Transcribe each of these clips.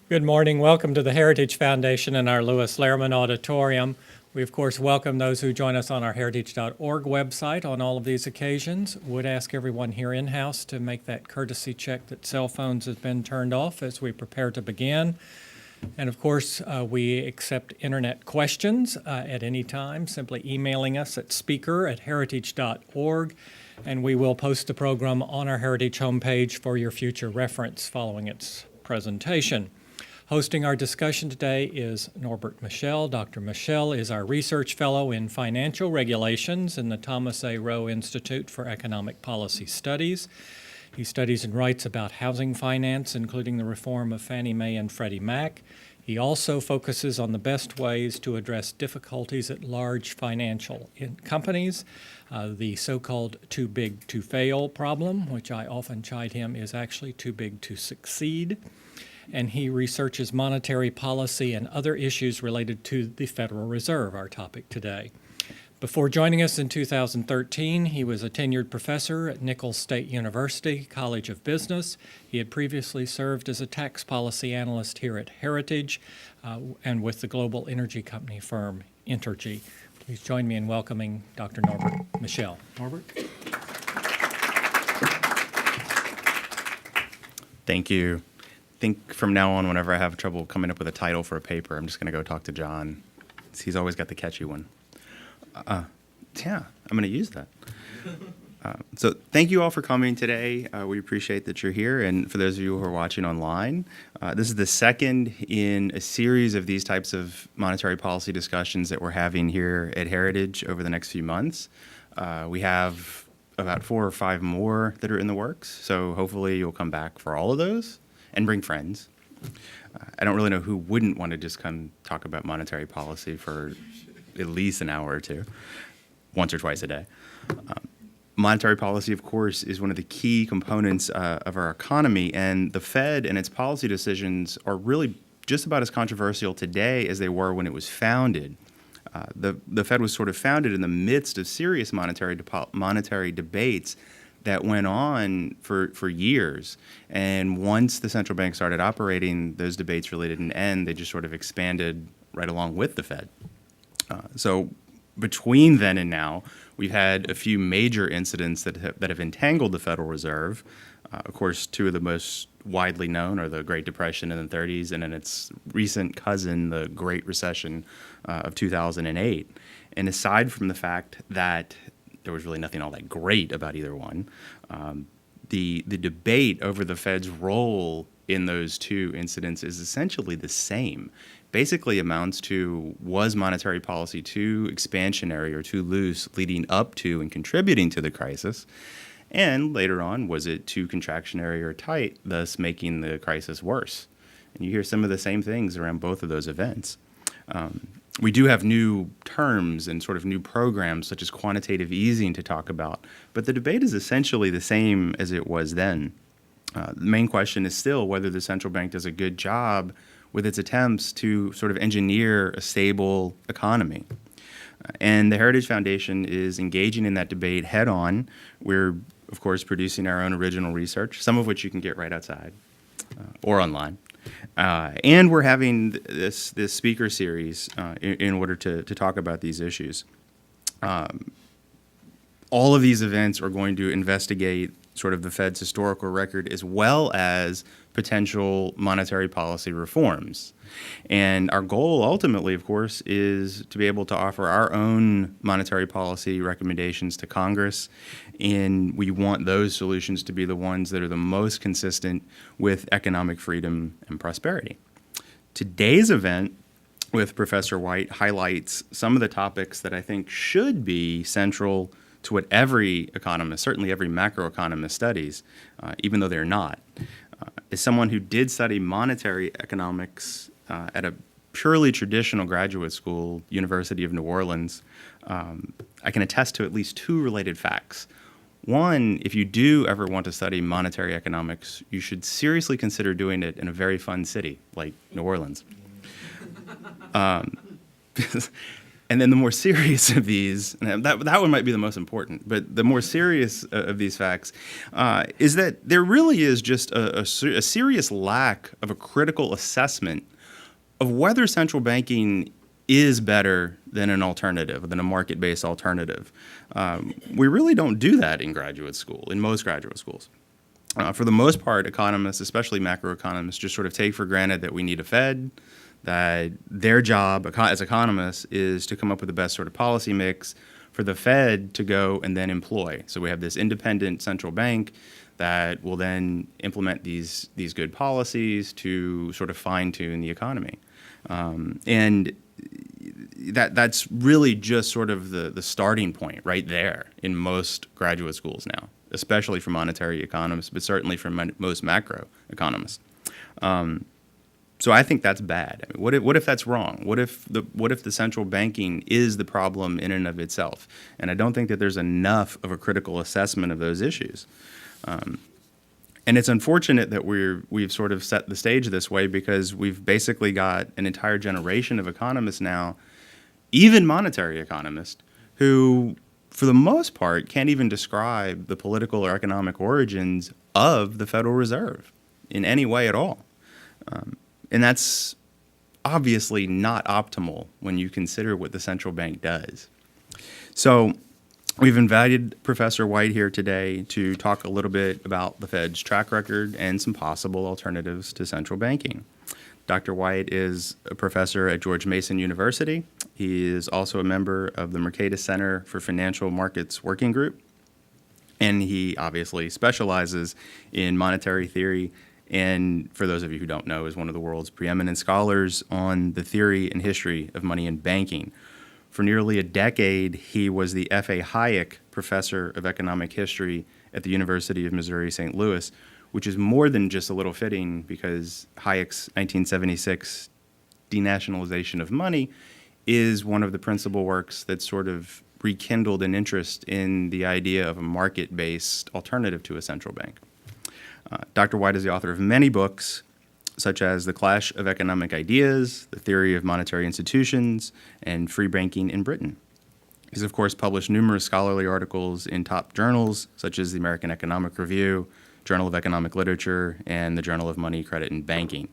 Good morning. Welcome to the Heritage Foundation and our Lewis Lehrman Auditorium. We, of course, welcome those who join us on our heritage.org website on all of these occasions. Would ask everyone here in-house to make that courtesy check that cell phones have been turned off as we prepare to begin. And of course, we accept internet questions at any time, simply emailing us at speaker@heritage.org, and we will post the program on our Heritage homepage for your future reference following its presentation. Hosting our discussion today is Norbert Michel. Dr. Michel is our research fellow in financial regulations in the Thomas A. Rowe Institute for Economic Policy Studies. He studies and writes about housing finance, including the reform of Fannie Mae and Freddie Mac. He also focuses on the best ways to address difficulties at large financial companies, the so-called too big to fail problem, which I often chide him is actually too big to succeed. And he researches monetary policy and other issues related to the Federal Reserve, our topic today. Before joining us in 2013, he was a tenured professor at Nicholls State University College of Business. He had previously served as a tax policy analyst here at Heritage and with the global energy company firm Entergy. Please join me in welcoming Dr. Norbert Michel. Norbert? Thank you. I think from now on, whenever I have trouble coming up with a title for a paper, I'm just going to go talk to John. He's always got the catchy one. Yeah, I'm going to use that. So thank you all for coming today. We appreciate that you're here. And for those of you who are watching online, this is the second in a series of these types of monetary policy discussions that we're having here at Heritage over the next few months. We have about 4 or 5 more that are in the works. So hopefully you'll come back for all of those and bring friends. I don't really know who wouldn't want to just come talk about monetary policy for at least an hour or two, once or twice a day. Monetary policy, of course, is one of the key components of our economy, and the Fed and its policy decisions are really just about as controversial today as they were when it was founded. The Fed was sort of founded in the midst of serious monetary debates that went on for years. And once the central bank started operating, those debates really didn't end. They just sort of expanded right along with the Fed. So between then and now, we've had a few major incidents that have entangled the Federal Reserve. Of course, 2 of the most widely known are the Great Depression in the 30s and then its recent cousin, the Great Recession of 2008. And aside from the fact that there was really nothing all that great about either one, the debate over the Fed's role in those 2 incidents is essentially the same. Basically amounts to, was monetary policy too expansionary or too loose leading up to and contributing to the crisis? And later on, was it too contractionary or tight, thus making the crisis worse? And you hear some of the same things around both of those events. We do have new terms and sort of new programs such as quantitative easing to talk about, but the debate is essentially the same as it was then. The main question is still whether the central bank does a good job with its attempts to sort of engineer a stable economy. And the Heritage Foundation is engaging in that debate head on. We're, of course, producing our own original research, some of which you can get right outside or online. And we're having this speaker series in order to talk about these issues. All of these events are going to investigate sort of the Fed's historical record as well as potential monetary policy reforms. And our goal ultimately, of course, is to be able to offer our own monetary policy recommendations to Congress. And we want those solutions to be the ones that are the most consistent with economic freedom and prosperity. Today's event with Professor White highlights some of the topics that I think should be central to what every economist, certainly every macroeconomist studies, even though they're not. As someone who did study monetary economics at a purely traditional graduate school, University of New Orleans, I can attest to at least 2 related facts. One, if you do ever want to study monetary economics, you should seriously consider doing it in a very fun city like New Orleans. And And then the more serious of these, and that one might be the most important, but the more serious of these facts is that there really is just a serious lack of a critical assessment of whether central banking is better than an alternative, than a market-based alternative. We really don't do that in graduate school, in most graduate schools. For the most part, economists, especially macroeconomists, just sort of take for granted that we need a Fed, that their job as economists is to come up with the best sort of policy mix for the Fed to go and then employ. So we have this independent central bank that will then implement these good policies to sort of fine-tune the economy. And that's really just sort of the starting point right there in most graduate schools now, especially for monetary economists, but certainly for most macroeconomists. So I think that's bad. I mean, what if that's wrong? What if the central banking is the problem in and of itself? And I don't think that there's enough of a critical assessment of those issues. And it's unfortunate that we've sort of set the stage this way, because we've basically got an entire generation of economists now, even monetary economists, who for the most part can't even describe the political or economic origins of the Federal Reserve in any way at all. And that's obviously not optimal when you consider what the central bank does. So we've invited Professor White here today to talk a little bit about the Fed's track record and some possible alternatives to central banking. Dr. White is a professor at George Mason University. He is also a member of the Mercatus Center for Financial Markets Working Group, and he obviously specializes in monetary theory, and for those of you who don't know, is one of the world's preeminent scholars on the theory and history of money and banking. For nearly a decade, he was the F.A. Hayek Professor of Economic History at the University of Missouri St. Louis, which is more than just a little fitting, because Hayek's 1976 Denationalization of Money is one of the principal works that sort of rekindled an interest in the idea of a market-based alternative to a central bank. Dr. White is the author of many books, such as The Clash of Economic Ideas, The Theory of Monetary Institutions, and Free Banking in Britain. He's, of course, published numerous scholarly articles in top journals, such as the American Economic Review, Journal of Economic Literature, and the Journal of Money, Credit, and Banking.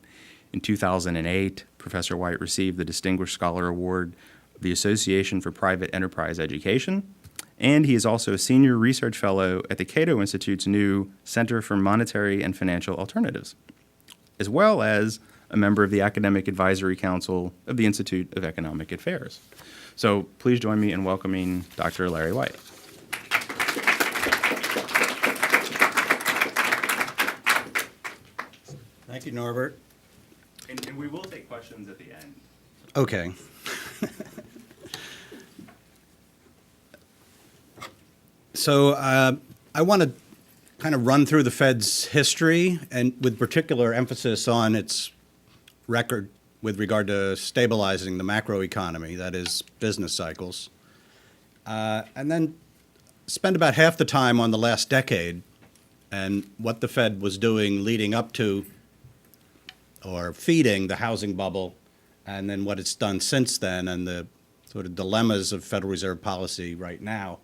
In 2008, Professor White received the Distinguished Scholar Award of the Association for Private Enterprise Education, and he is also a senior research fellow at the Cato Institute's new Center for Monetary and Financial Alternatives, as well as a member of the Academic Advisory Council of the Institute of Economic Affairs. So please join me in welcoming Dr. Larry White. Thank you, Norbert. And we will take questions at the end. Okay. So I want to kind of run through the Fed's history, and with particular emphasis on its record with regard to stabilizing the macroeconomy, that is, business cycles, and then spend about half the time on the last decade and what the Fed was doing leading up to or feeding the housing bubble, and then what it's done since then, and the sort of dilemmas of Federal Reserve policy right now.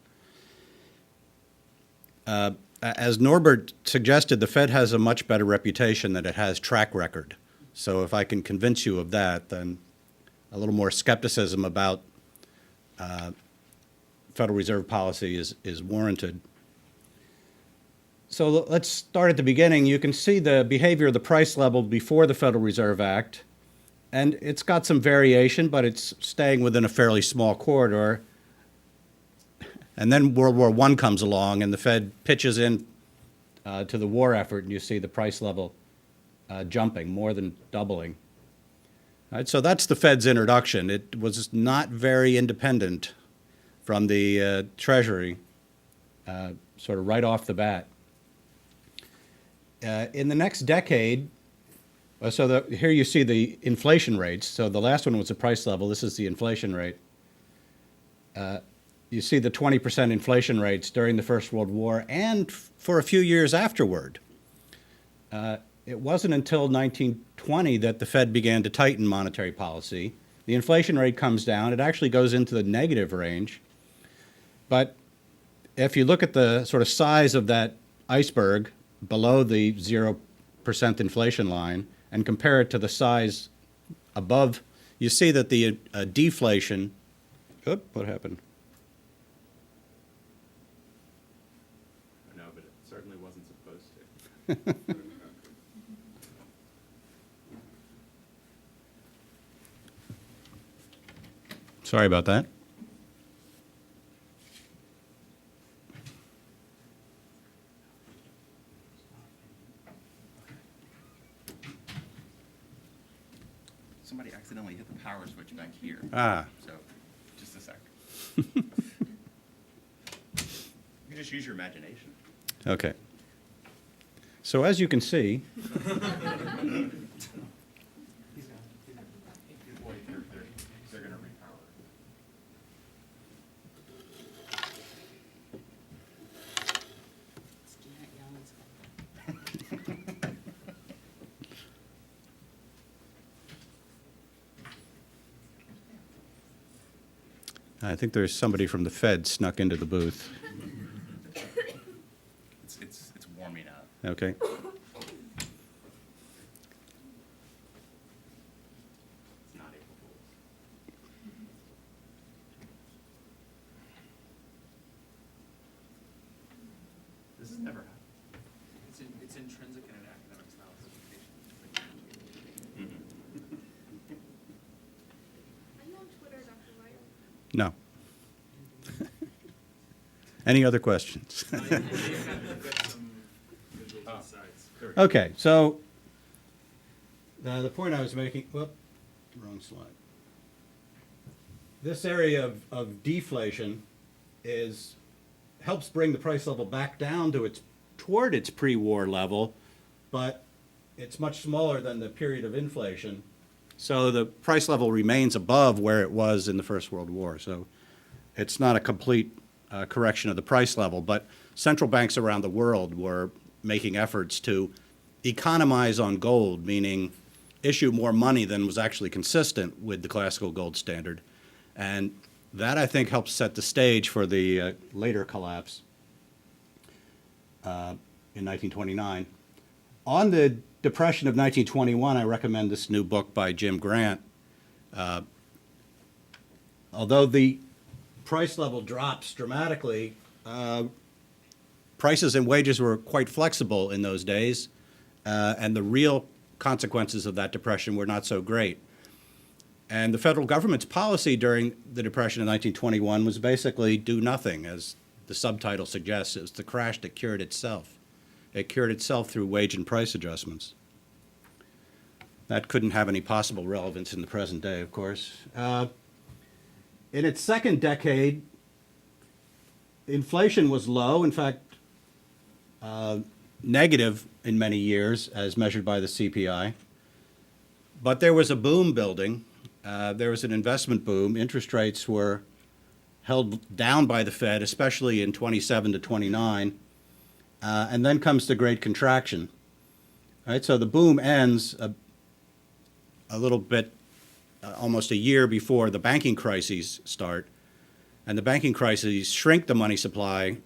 As Norbert suggested, the Fed has a much better reputation than it has track record. So if I can convince you of that, then a little more skepticism about Federal Reserve policy is warranted. So let's start at the beginning. You can see the behavior of the price level before the Federal Reserve Act, and it's got some variation, but it's staying within a fairly small corridor. And then World War I comes along, and the Fed pitches in to the war effort, and you see the price level jumping, more than doubling. All right, so that's the Fed's introduction. It was not very independent from the Treasury, sort of right off the bat. In the next decade, here you see the inflation rates. So the last one was the price level. This is the inflation rate. You see the 20% inflation rates during the First World War and for a few years afterward. It wasn't until 1920 that the Fed began to tighten monetary policy, The inflation rate comes down. It actually goes into the negative range. But if you look at the sort of size of that iceberg below the 0% inflation line and compare it to the size above, you see that the deflation, what happened? No, but it certainly wasn't supposed to. Sorry about that. Somebody accidentally hit the power switch back here. Ah. So, just a sec. You can just use your imagination. Okay. So as you can see, They're going to repower. I think there's somebody from the Fed snuck into the booth. It's warming up. Okay. It's not April Fool's. This has never happened. It's intrinsic in an academic style certification. Are you on Twitter, Dr. White? No. Any other questions? You've got some visual insights. Okay, so the point I was making, whoop, wrong slide. This area of deflation helps bring the price level back down to toward its pre-war level, but it's much smaller than the period of inflation. So the price level remains above where it was in the First World War. So it's not a complete correction of the price level, but central banks around the world were making efforts to economize on gold, meaning issue more money than was actually consistent with the classical gold standard. And that, I think, helps set the stage for the later collapse in 1929. On the Depression of 1921, I recommend this new book by Jim Grant. Although the price level drops dramatically, prices and wages were quite flexible in those days, and the real consequences of that depression were not so great. And the federal government's policy during the Depression of 1921 was basically do nothing, as the subtitle suggests. It was the crash that cured itself. It cured itself through wage and price adjustments. That couldn't have any possible relevance in the present day, of course. In its second decade, inflation was low, in fact, negative in many years as measured by the CPI. But there was a boom building. There was an investment boom. Interest rates were held down by the Fed, especially in 27 to 29. And then comes the Great Contraction. All right, so the boom ends a little bit, almost a year before the banking crises start. And the banking crises shrink the money supply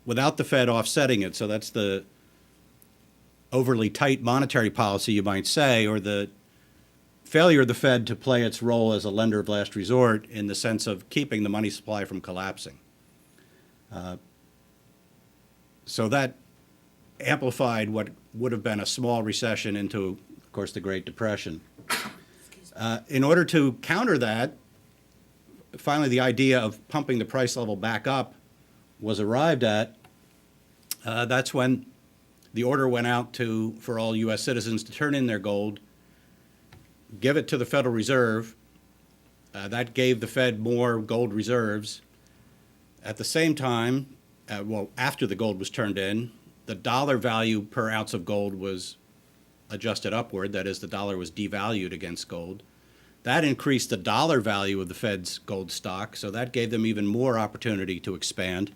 without the Fed offsetting it. So that's the overly tight monetary policy, you might say, or the failure of the Fed to play its role as a lender of last resort in the sense of keeping the money supply from collapsing. So that amplified what would have been a small recession into, of course, the Great Depression. In order to counter that, finally the idea of pumping the price level back up was arrived at. That's when the order went out for all U.S. citizens to turn in their gold, give it to the Federal Reserve. That gave the Fed more gold reserves. At the same time, after the gold was turned in, the dollar value per ounce of gold was adjusted upward. That is, the dollar was devalued against gold. That increased the dollar value of the Fed's gold stock, so that gave them even more opportunity to expand.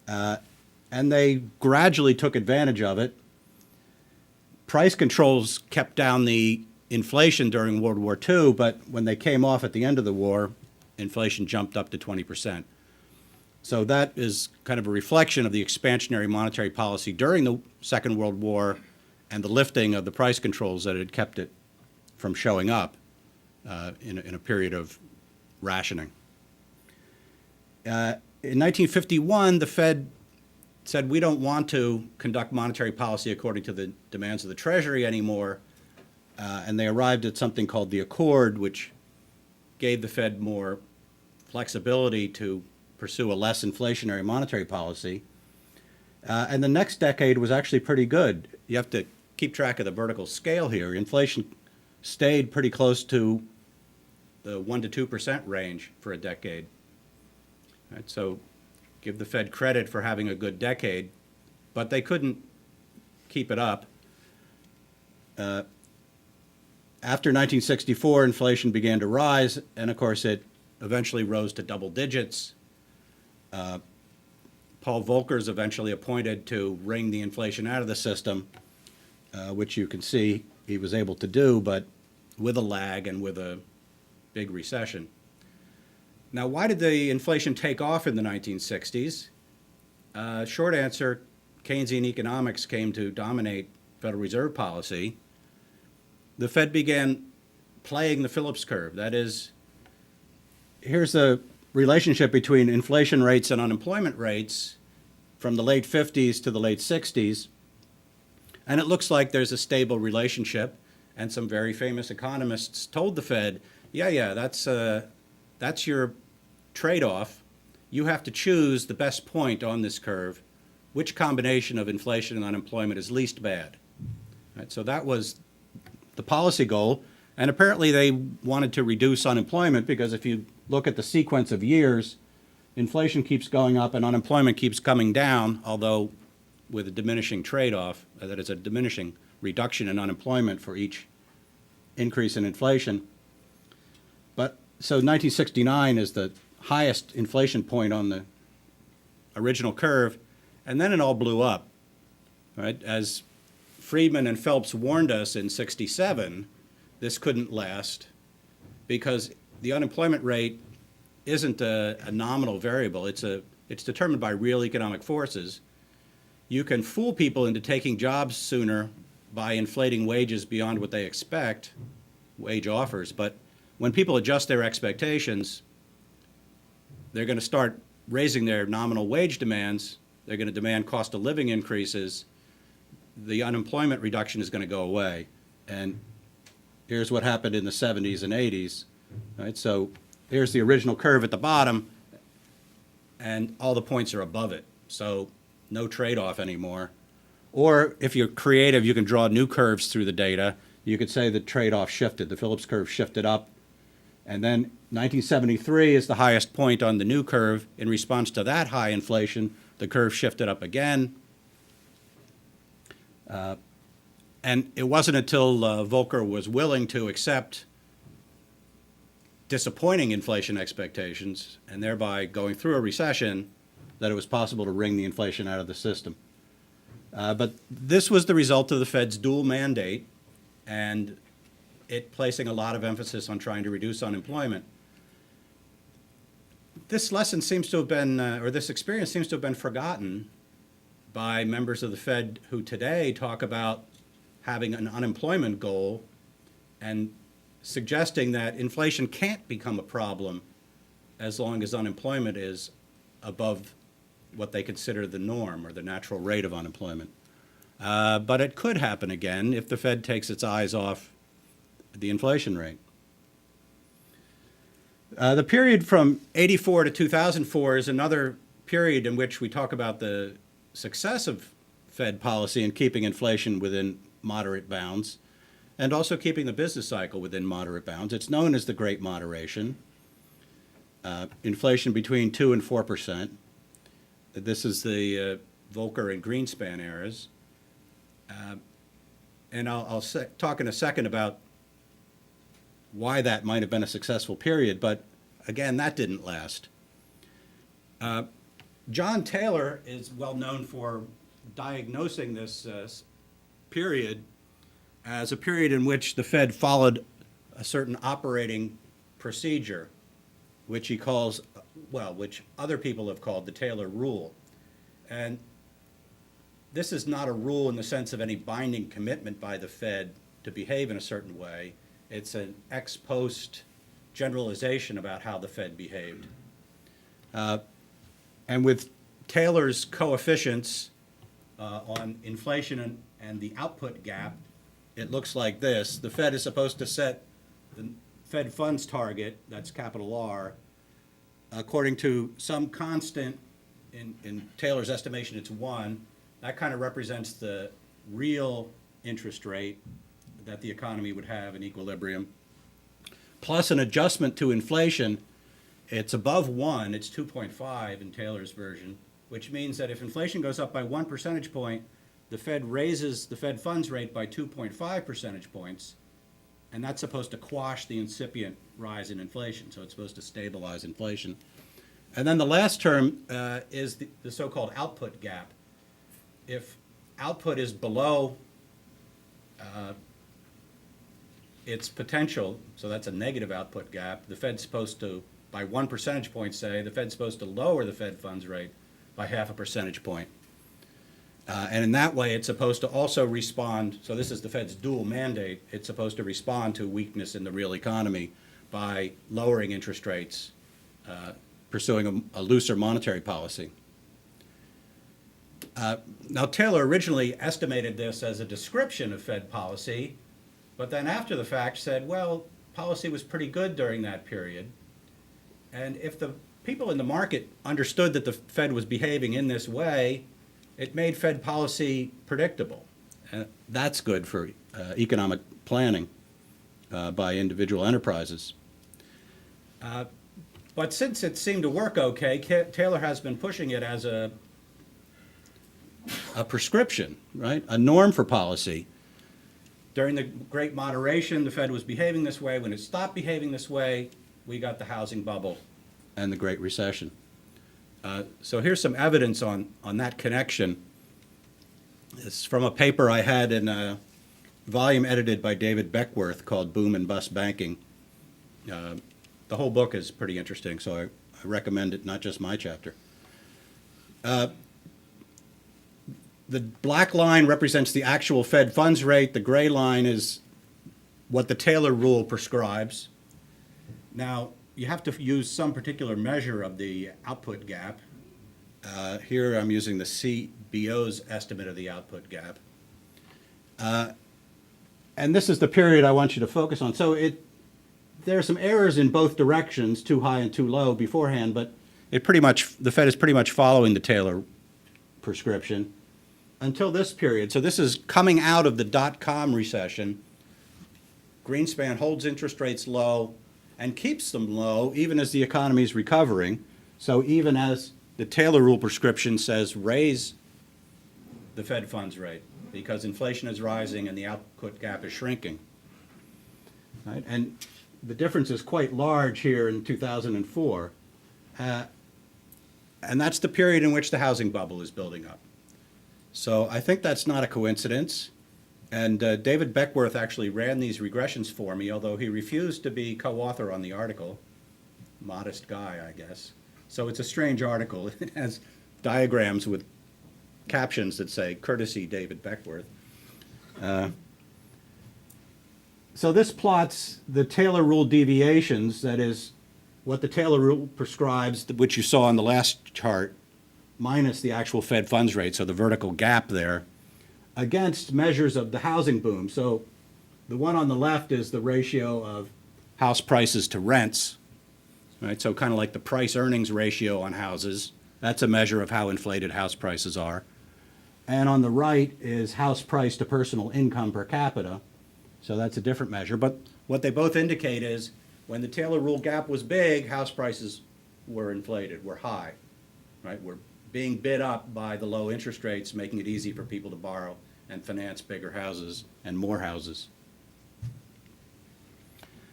And they gradually took advantage of it. Price controls kept down the inflation during World War II, but when they came off at the end of the war, inflation jumped up to 20%. So that is kind of a reflection of the expansionary monetary policy during the Second World War and the lifting of the price controls that had kept it from showing up in a period of rationing. In 1951, the Fed said, we don't want to conduct monetary policy according to the demands of the Treasury anymore, and they arrived at something called the Accord, which gave the Fed more flexibility to pursue a less inflationary monetary policy. And the next decade was actually pretty good. You have to keep track of the vertical scale here. Inflation stayed pretty close to the 1% to 2% range for a decade. Right, so give the Fed credit for having a good decade, but they couldn't keep it up. After 1964, inflation began to rise, and of course it eventually rose to double digits. Paul Volcker is eventually appointed to wring the inflation out of the system, which you can see he was able to do, but with a lag and with a big recession. Now, why did the inflation take off in the 1960s? Short answer, Keynesian economics came to dominate Federal Reserve policy. The Fed began playing the Phillips curve. That is, here's the relationship between inflation rates and unemployment rates from the late 50s to the late 60s. And it looks like there's a stable relationship. And some very famous economists told the Fed, yeah, that's your trade-off. You have to choose the best point on this curve. Which combination of inflation and unemployment is least bad? Right, so that was the policy goal. And apparently they wanted to reduce unemployment because if you look at the sequence of years, inflation keeps going up and unemployment keeps coming down, although with a diminishing trade-off, that is a diminishing reduction in unemployment for each increase in inflation. But so 1969 is the highest inflation point on the original curve, and then it all blew up, right? As Friedman and Phelps warned us in 67, this couldn't last because the unemployment rate isn't a nominal variable. It's determined by real economic forces. You can fool people into taking jobs sooner by inflating wages beyond what they expect, wage offers, but when people adjust their expectations, they're going to start raising their nominal wage demands. They're going to demand cost of living increases. The unemployment reduction is going to go away. And here's what happened in the 70s and 80s. Right? So here's the original curve at the bottom, and all the points are above it. So no trade-off anymore. Or if you're creative, you can draw new curves through the data. You could say the trade-off shifted. The Phillips curve shifted up. And then 1973 is the highest point on the new curve. In response to that high inflation, the curve shifted up again. And it wasn't until Volcker was willing to accept disappointing inflation expectations and thereby going through a recession that it was possible to wring the inflation out of the system. But this was the result of the Fed's dual mandate and it placing a lot of emphasis on trying to reduce unemployment. This lesson seems to have been, or this experience seems to have been forgotten by members of the Fed who today talk about having an unemployment goal and suggesting that inflation can't become a problem as long as unemployment is above what they consider the norm or the natural rate of unemployment. But it could happen again if the Fed takes its eyes off the inflation rate. The period from 84 to 2004 is another period in which we talk about the success of Fed policy in keeping inflation within moderate bounds and also keeping the business cycle within moderate bounds. It's known as the Great Moderation. Inflation between 2% and 4%. This is the Volcker and Greenspan eras. And I'll talk in a second about why that might have been a successful period, but again, that didn't last. John Taylor is well known for diagnosing this period as a period in which the Fed followed a certain operating procedure, which he calls, well, which other people have called the Taylor rule. And this is not a rule in the sense of any binding commitment by the Fed to behave in a certain way. It's an ex post generalization about how the Fed behaved. And with Taylor's coefficients on inflation and the output gap, it looks like this. The Fed is supposed to set the Fed funds target, that's capital R, according to some constant. In Taylor's estimation, it's 1. That kind of represents the real interest rate that the economy would have in equilibrium, plus an adjustment to inflation. It's above 1, it's 2.5 in Taylor's version, which means that if inflation goes up by 1 percentage point, the Fed raises the Fed funds rate by 2.5 percentage points, and that's supposed to quash the incipient rise in inflation, so it's supposed to stabilize inflation. And then the last term is the so-called output gap. If output is below its potential, so that's a negative output gap, the Fed's supposed to, by 1 percentage point, say, the Fed's supposed to lower the Fed funds rate by 0.5 percentage point. And in that way, it's supposed to also respond, so this is the Fed's dual mandate, it's supposed to respond to weakness in the real economy by lowering interest rates, pursuing a looser monetary policy. Now, Taylor originally estimated this as a description of Fed policy, but then after the fact said, well, policy was pretty good during that period. And if the people in the market understood that the Fed was behaving in this way, it made Fed policy predictable. That's good for economic planning by individual enterprises. But since it seemed to work okay, Taylor has been pushing it as a prescription, right? A norm for policy. During the Great Moderation, the Fed was behaving this way. When it stopped behaving this way, we got the housing bubble and the Great Recession. So here's some evidence on that connection. It's from a paper I had in a volume edited by David Beckworth called Boom and Bust Banking. The whole book is pretty interesting, so I recommend it, not just my chapter. The black line represents the actual Fed funds rate. The gray line is what the Taylor rule prescribes. Now, you have to use some particular measure of the output gap. Here I'm using the CBO's estimate of the output gap. And this is the period I want you to focus on. So there are some errors in both directions, too high and too low beforehand, but the Fed is pretty much following the Taylor prescription until this period. So this is coming out of the dot-com recession. Greenspan holds interest rates low and keeps them low even as the economy is recovering. So even as the Taylor rule prescription says raise the Fed funds rate because inflation is rising and the output gap is shrinking. Right? And the difference is quite large here in 2004. And that's the period in which the housing bubble is building up. So I think that's not a coincidence. And David Beckworth actually ran these regressions for me, although he refused to be co-author on the article. Modest guy, I guess. So it's a strange article. It has diagrams with captions that say, courtesy David Beckworth. So this plots the Taylor rule deviations, that is, what the Taylor rule prescribes, which you saw on the last chart, minus the actual Fed funds rate, so the vertical gap there, against measures of the housing boom. So the one on the left is the ratio of house prices to rents, right? So kind of like the price-earnings ratio on houses. That's a measure of how inflated house prices are. And on the right is house price to personal income per capita. So that's a different measure. But what they both indicate is when the Taylor rule gap was big, house prices were inflated, were high, right? Were being bid up by the low interest rates, making it easy for people to borrow and finance bigger houses and more houses.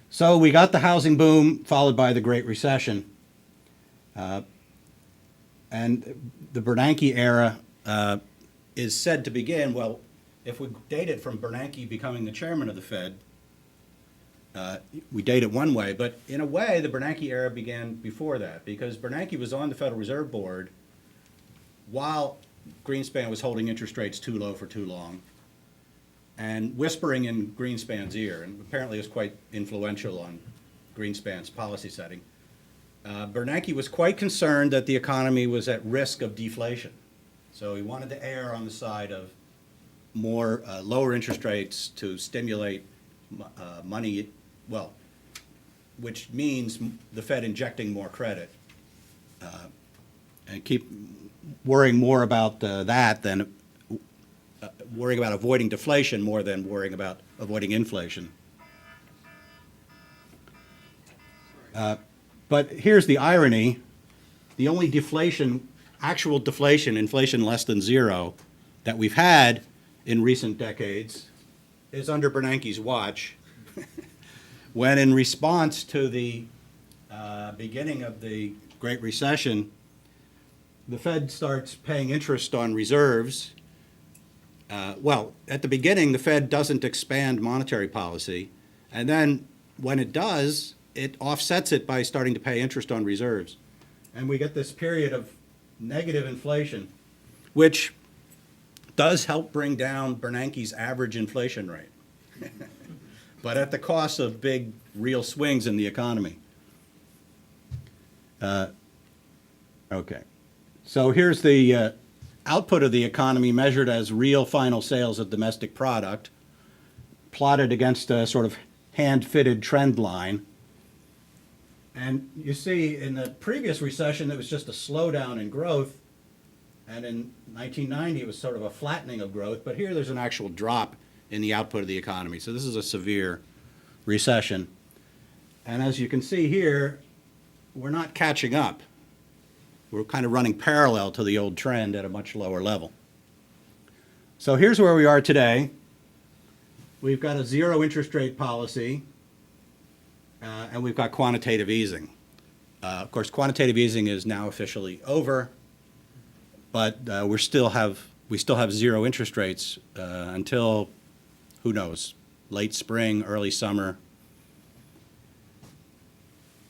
So we got the housing boom followed by the Great Recession. And the Bernanke era is said to begin, well, if we date it from Bernanke becoming the chairman of the Fed, we date it one way, but in a way, the Bernanke era began before that, because Bernanke was on the Federal Reserve Board while Greenspan was holding interest rates too low for too long, and whispering in Greenspan's ear, and apparently was quite influential on Greenspan's policy setting. Bernanke was quite concerned that the economy was at risk of deflation. So he wanted to err on the side of more lower interest rates to stimulate money, well, which means the Fed injecting more credit, and keep worrying more about that than worrying about avoiding deflation more than worrying about avoiding inflation. But here's the irony. The only deflation, actual deflation, inflation less than zero, that we've had in recent decades is under Bernanke's watch, when in response to the beginning of the Great Recession, the Fed starts paying interest on reserves. Well, at the beginning, the Fed doesn't expand monetary policy, and then when it does, it offsets it by starting to pay interest on reserves. And we get this period of negative inflation, which does help bring down Bernanke's average inflation rate, but at the cost of big real swings in the economy. Okay, so here's the output of the economy measured as real final sales of domestic product, plotted against a sort of hand-fitted trend line. And you see in the previous recession, there was just a slowdown in growth. And in 1990, it was sort of a flattening of growth. But here there's an actual drop in the output of the economy. So this is a severe recession. And as you can see here, we're not catching up. We're kind of running parallel to the old trend at a much lower level. So here's where we are today. We've got a zero interest rate policy. And we've got quantitative easing. Of course, quantitative easing is now officially over, but we still have zero interest rates until, who knows, late spring, early summer.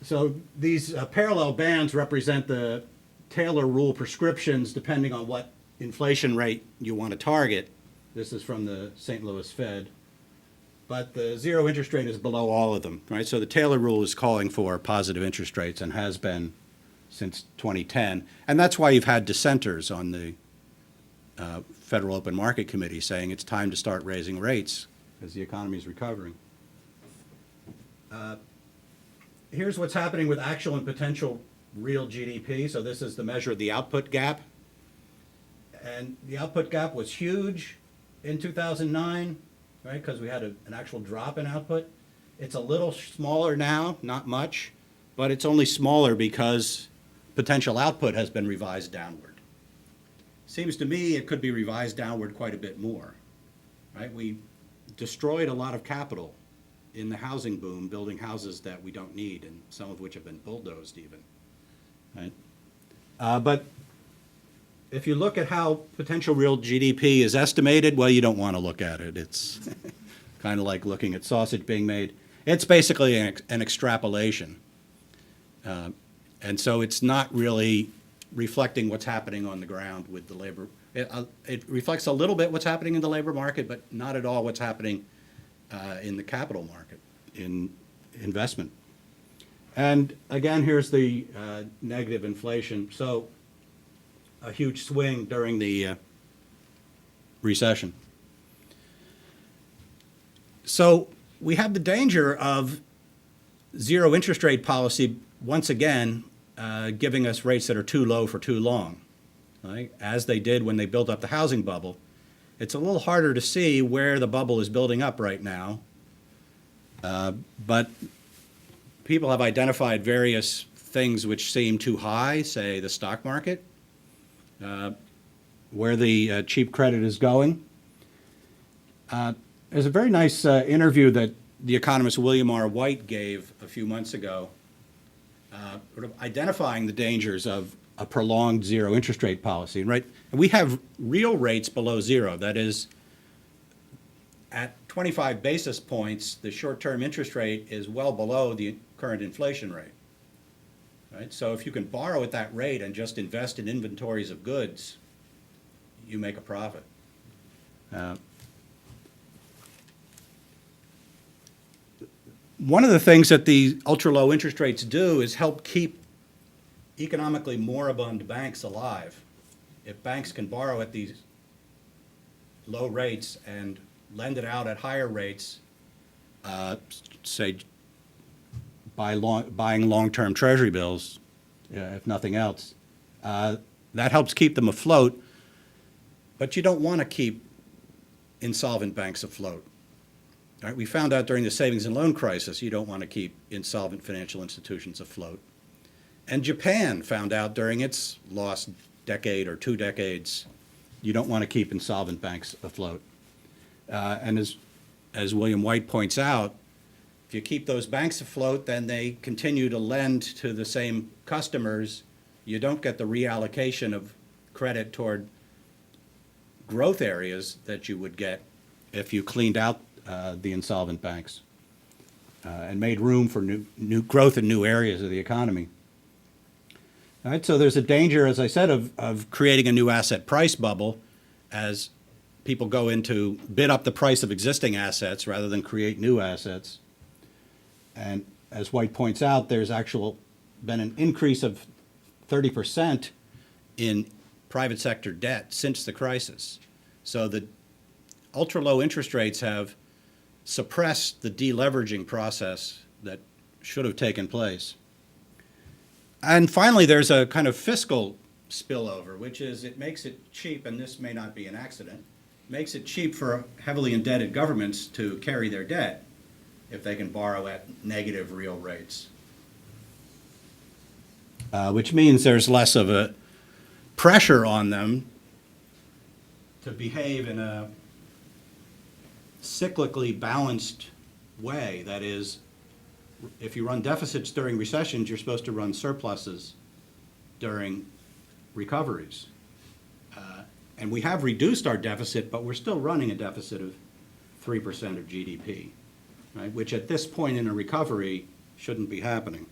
So these parallel bands represent the Taylor rule prescriptions depending on what inflation rate you want to target. This is from the St. Louis Fed. But the zero interest rate is below all of them, right? So the Taylor rule is calling for positive interest rates and has been since 2010. And that's why you've had dissenters on the Federal Open Market Committee saying it's time to start raising rates as the economy is recovering. Here's what's happening with actual and potential real GDP. So this is the measure of the output gap. And the output gap was huge in 2009. Right, because we had an actual drop in output. It's a little smaller now, not much, but it's only smaller because potential output has been revised downward. Seems to me it could be revised downward quite a bit more, right? We destroyed a lot of capital in the housing boom, building houses that we don't need, and some of which have been bulldozed even, right? But if you look at how potential real GDP is estimated, well, you don't want to look at it. It's kind of like looking at sausage being made. It's basically an extrapolation. And so it's not really reflecting what's happening on the ground with the labor. It reflects a little bit what's happening in the labor market, but not at all what's happening in the capital market, in investment. And again, here's the negative inflation. So a huge swing during the recession. So we have the danger of zero interest rate policy once again giving us rates that are too low for too long, right? As they did when they built up the housing bubble. It's a little harder to see where the bubble is building up right now, but people have identified various things which seem too high, say the stock market, where the cheap credit is going. There's a very nice interview that the economist William R. White gave a few months ago, sort of identifying the dangers of a prolonged zero interest rate policy. Right? And we have real rates below zero. That is, At 25 basis points, the short-term interest rate is well below the current inflation rate. Right? So if you can borrow at that rate and just invest in inventories of goods, you make a profit. One of the things that the ultra-low interest rates do is help keep economically moribund banks alive. If banks can borrow at these low rates and lend it out at higher rates, say buying long-term treasury bills, if nothing else, that helps keep them afloat. But you don't want to keep insolvent banks afloat. Right? We found out during the savings and loan crisis, you don't want to keep insolvent financial institutions afloat. And Japan found out during its lost decade or 2 decades, you don't want to keep insolvent banks afloat. And as William White points out, if you keep those banks afloat, then they continue to lend to the same customers. You don't get the reallocation of credit toward growth areas that you would get if you cleaned out the insolvent banks and made room for new growth in new areas of the economy. All right, so there's a danger, as I said, of creating a new asset price bubble as people go into bid up the price of existing assets rather than create new assets. And as White points out, there's been an increase of 30% in private sector debt since the crisis. So the ultra-low interest rates have suppressed the deleveraging process that should have taken place. And finally, there's a kind of fiscal spillover, which is it makes it cheap, and this may not be an accident, makes it cheap for heavily indebted governments to carry their debt if they can borrow at negative real rates. Which means there's less of a pressure on them to behave in a cyclically balanced way. That is, if you run deficits during recessions, you're supposed to run surpluses during recoveries. And we have reduced our deficit, but we're still running a deficit of 3% of GDP, right? Which at this point in a recovery shouldn't be happening.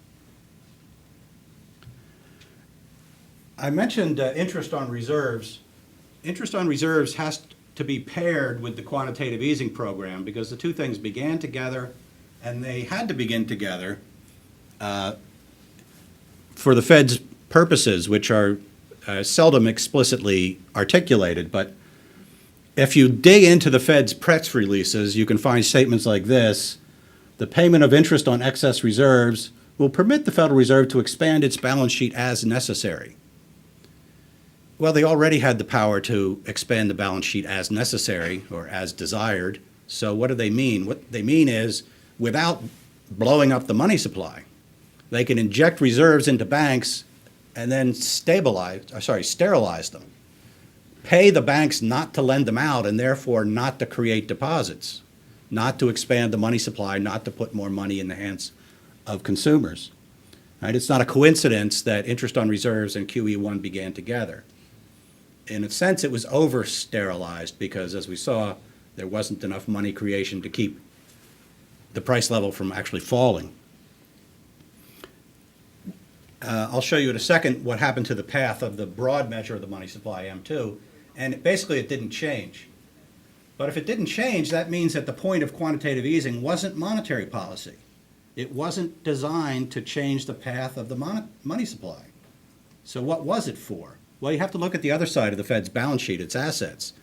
I mentioned interest on reserves. Interest on reserves has to be paired with the quantitative easing program because the two things began together, and they had to begin together for the Fed's purposes, which are seldom explicitly articulated. But if you dig into the Fed's press releases, you can find statements like this: the payment of interest on excess reserves will permit the Federal Reserve to expand its balance sheet as necessary. Well, they already had the power to expand the balance sheet as necessary or as desired. So what do they mean? What they mean is without blowing up the money supply, they can inject reserves into banks and then sterilize them. Pay the banks not to lend them out and therefore not to create deposits, not to expand the money supply, not to put more money in the hands of consumers. Right? It's not a coincidence that interest on reserves and QE1 began together. In a sense, it was over-sterilized because, as we saw, there wasn't enough money creation to keep the price level from actually falling. I'll show you in a second what happened to the path of the broad measure of the money supply, M2, and basically it didn't change. But if it didn't change, that means that the point of quantitative easing wasn't monetary policy. It wasn't designed to change the path of the money supply. So what was it for? Well, you have to look at the other side of the Fed's balance sheet, its assets.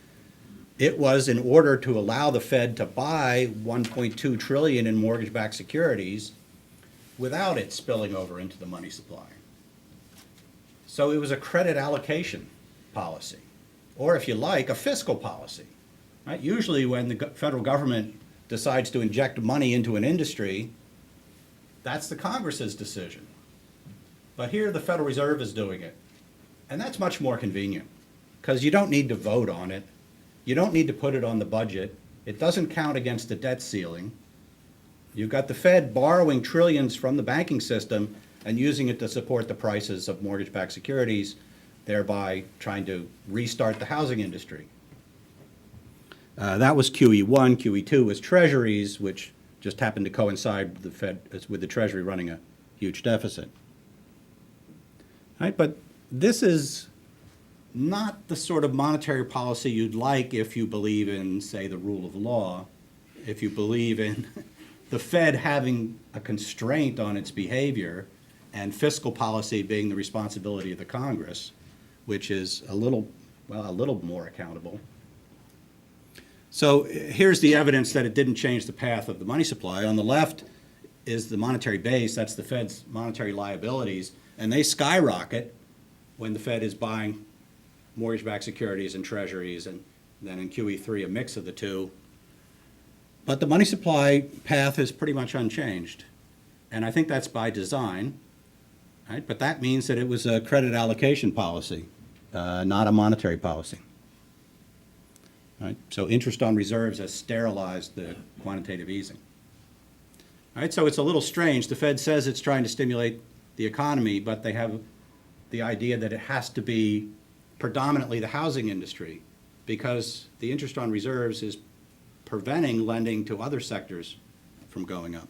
It was in order to allow the Fed to buy $1.2 trillion in mortgage-backed securities without it spilling over into the money supply. So it was a credit allocation policy, or if you like, a fiscal policy. Right? Usually when the federal government decides to inject money into an industry, that's the Congress's decision. But here the Federal Reserve is doing it. And that's much more convenient because you don't need to vote on it. You don't need to put it on the budget. It doesn't count against the debt ceiling. You've got the Fed borrowing trillions from the banking system and using it to support the prices of mortgage-backed securities, thereby trying to restart the housing industry. That was QE1. QE2 was Treasuries, which just happened to coincide with the Fed, with the Treasury running a huge deficit. Right, but this is not the sort of monetary policy you'd like if you believe in, say, the rule of law, if you believe in the Fed having a constraint on its behavior and fiscal policy being the responsibility of the Congress, which is a little more accountable. So here's the evidence that it didn't change the path of the money supply. On the left is the monetary base, that's the Fed's monetary liabilities, and they skyrocket when the Fed is buying mortgage-backed securities and treasuries, and then in QE3 a mix of the two. But the money supply path is pretty much unchanged, and I think that's by design, right? But that means that it was a credit allocation policy, not a monetary policy. Right? So interest on reserves has sterilized the quantitative easing. All right, so it's a little strange. The Fed says it's trying to stimulate the economy, but they have the idea that it has to be predominantly the housing industry because the interest on reserves is preventing lending to other sectors from going up.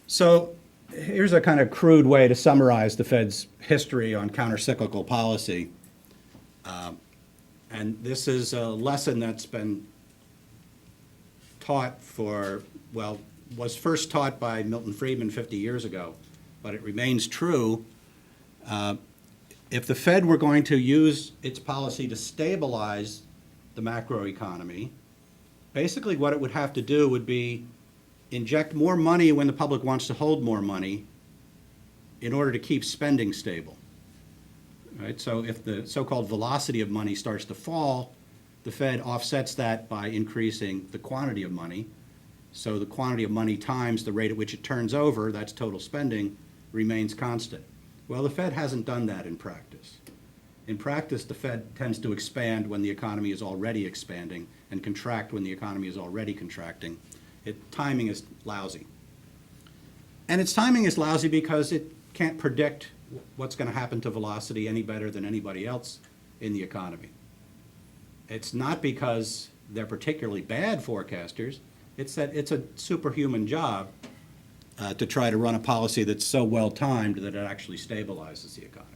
So here's a kind of crude way to summarize the Fed's history on countercyclical policy. And this is a lesson that's been taught was first taught by Milton Friedman 50 years ago, but it remains true. If the Fed were going to use its policy to stabilize the macroeconomy, basically what it would have to do would be inject more money when the public wants to hold more money in order to keep spending stable. Right? So if the so-called velocity of money starts to fall, the Fed offsets that by increasing the quantity of money. So the quantity of money times the rate at which it turns over, that's total spending, remains constant. Well, the Fed hasn't done that in practice. In practice, the Fed tends to expand when the economy is already expanding and contract when the economy is already contracting. Timing is lousy. And its timing is lousy because it can't predict what's going to happen to velocity any better than anybody else in the economy. It's not because they're particularly bad forecasters. It's that it's a superhuman job to try to run a policy that's so well timed that it actually stabilizes the economy.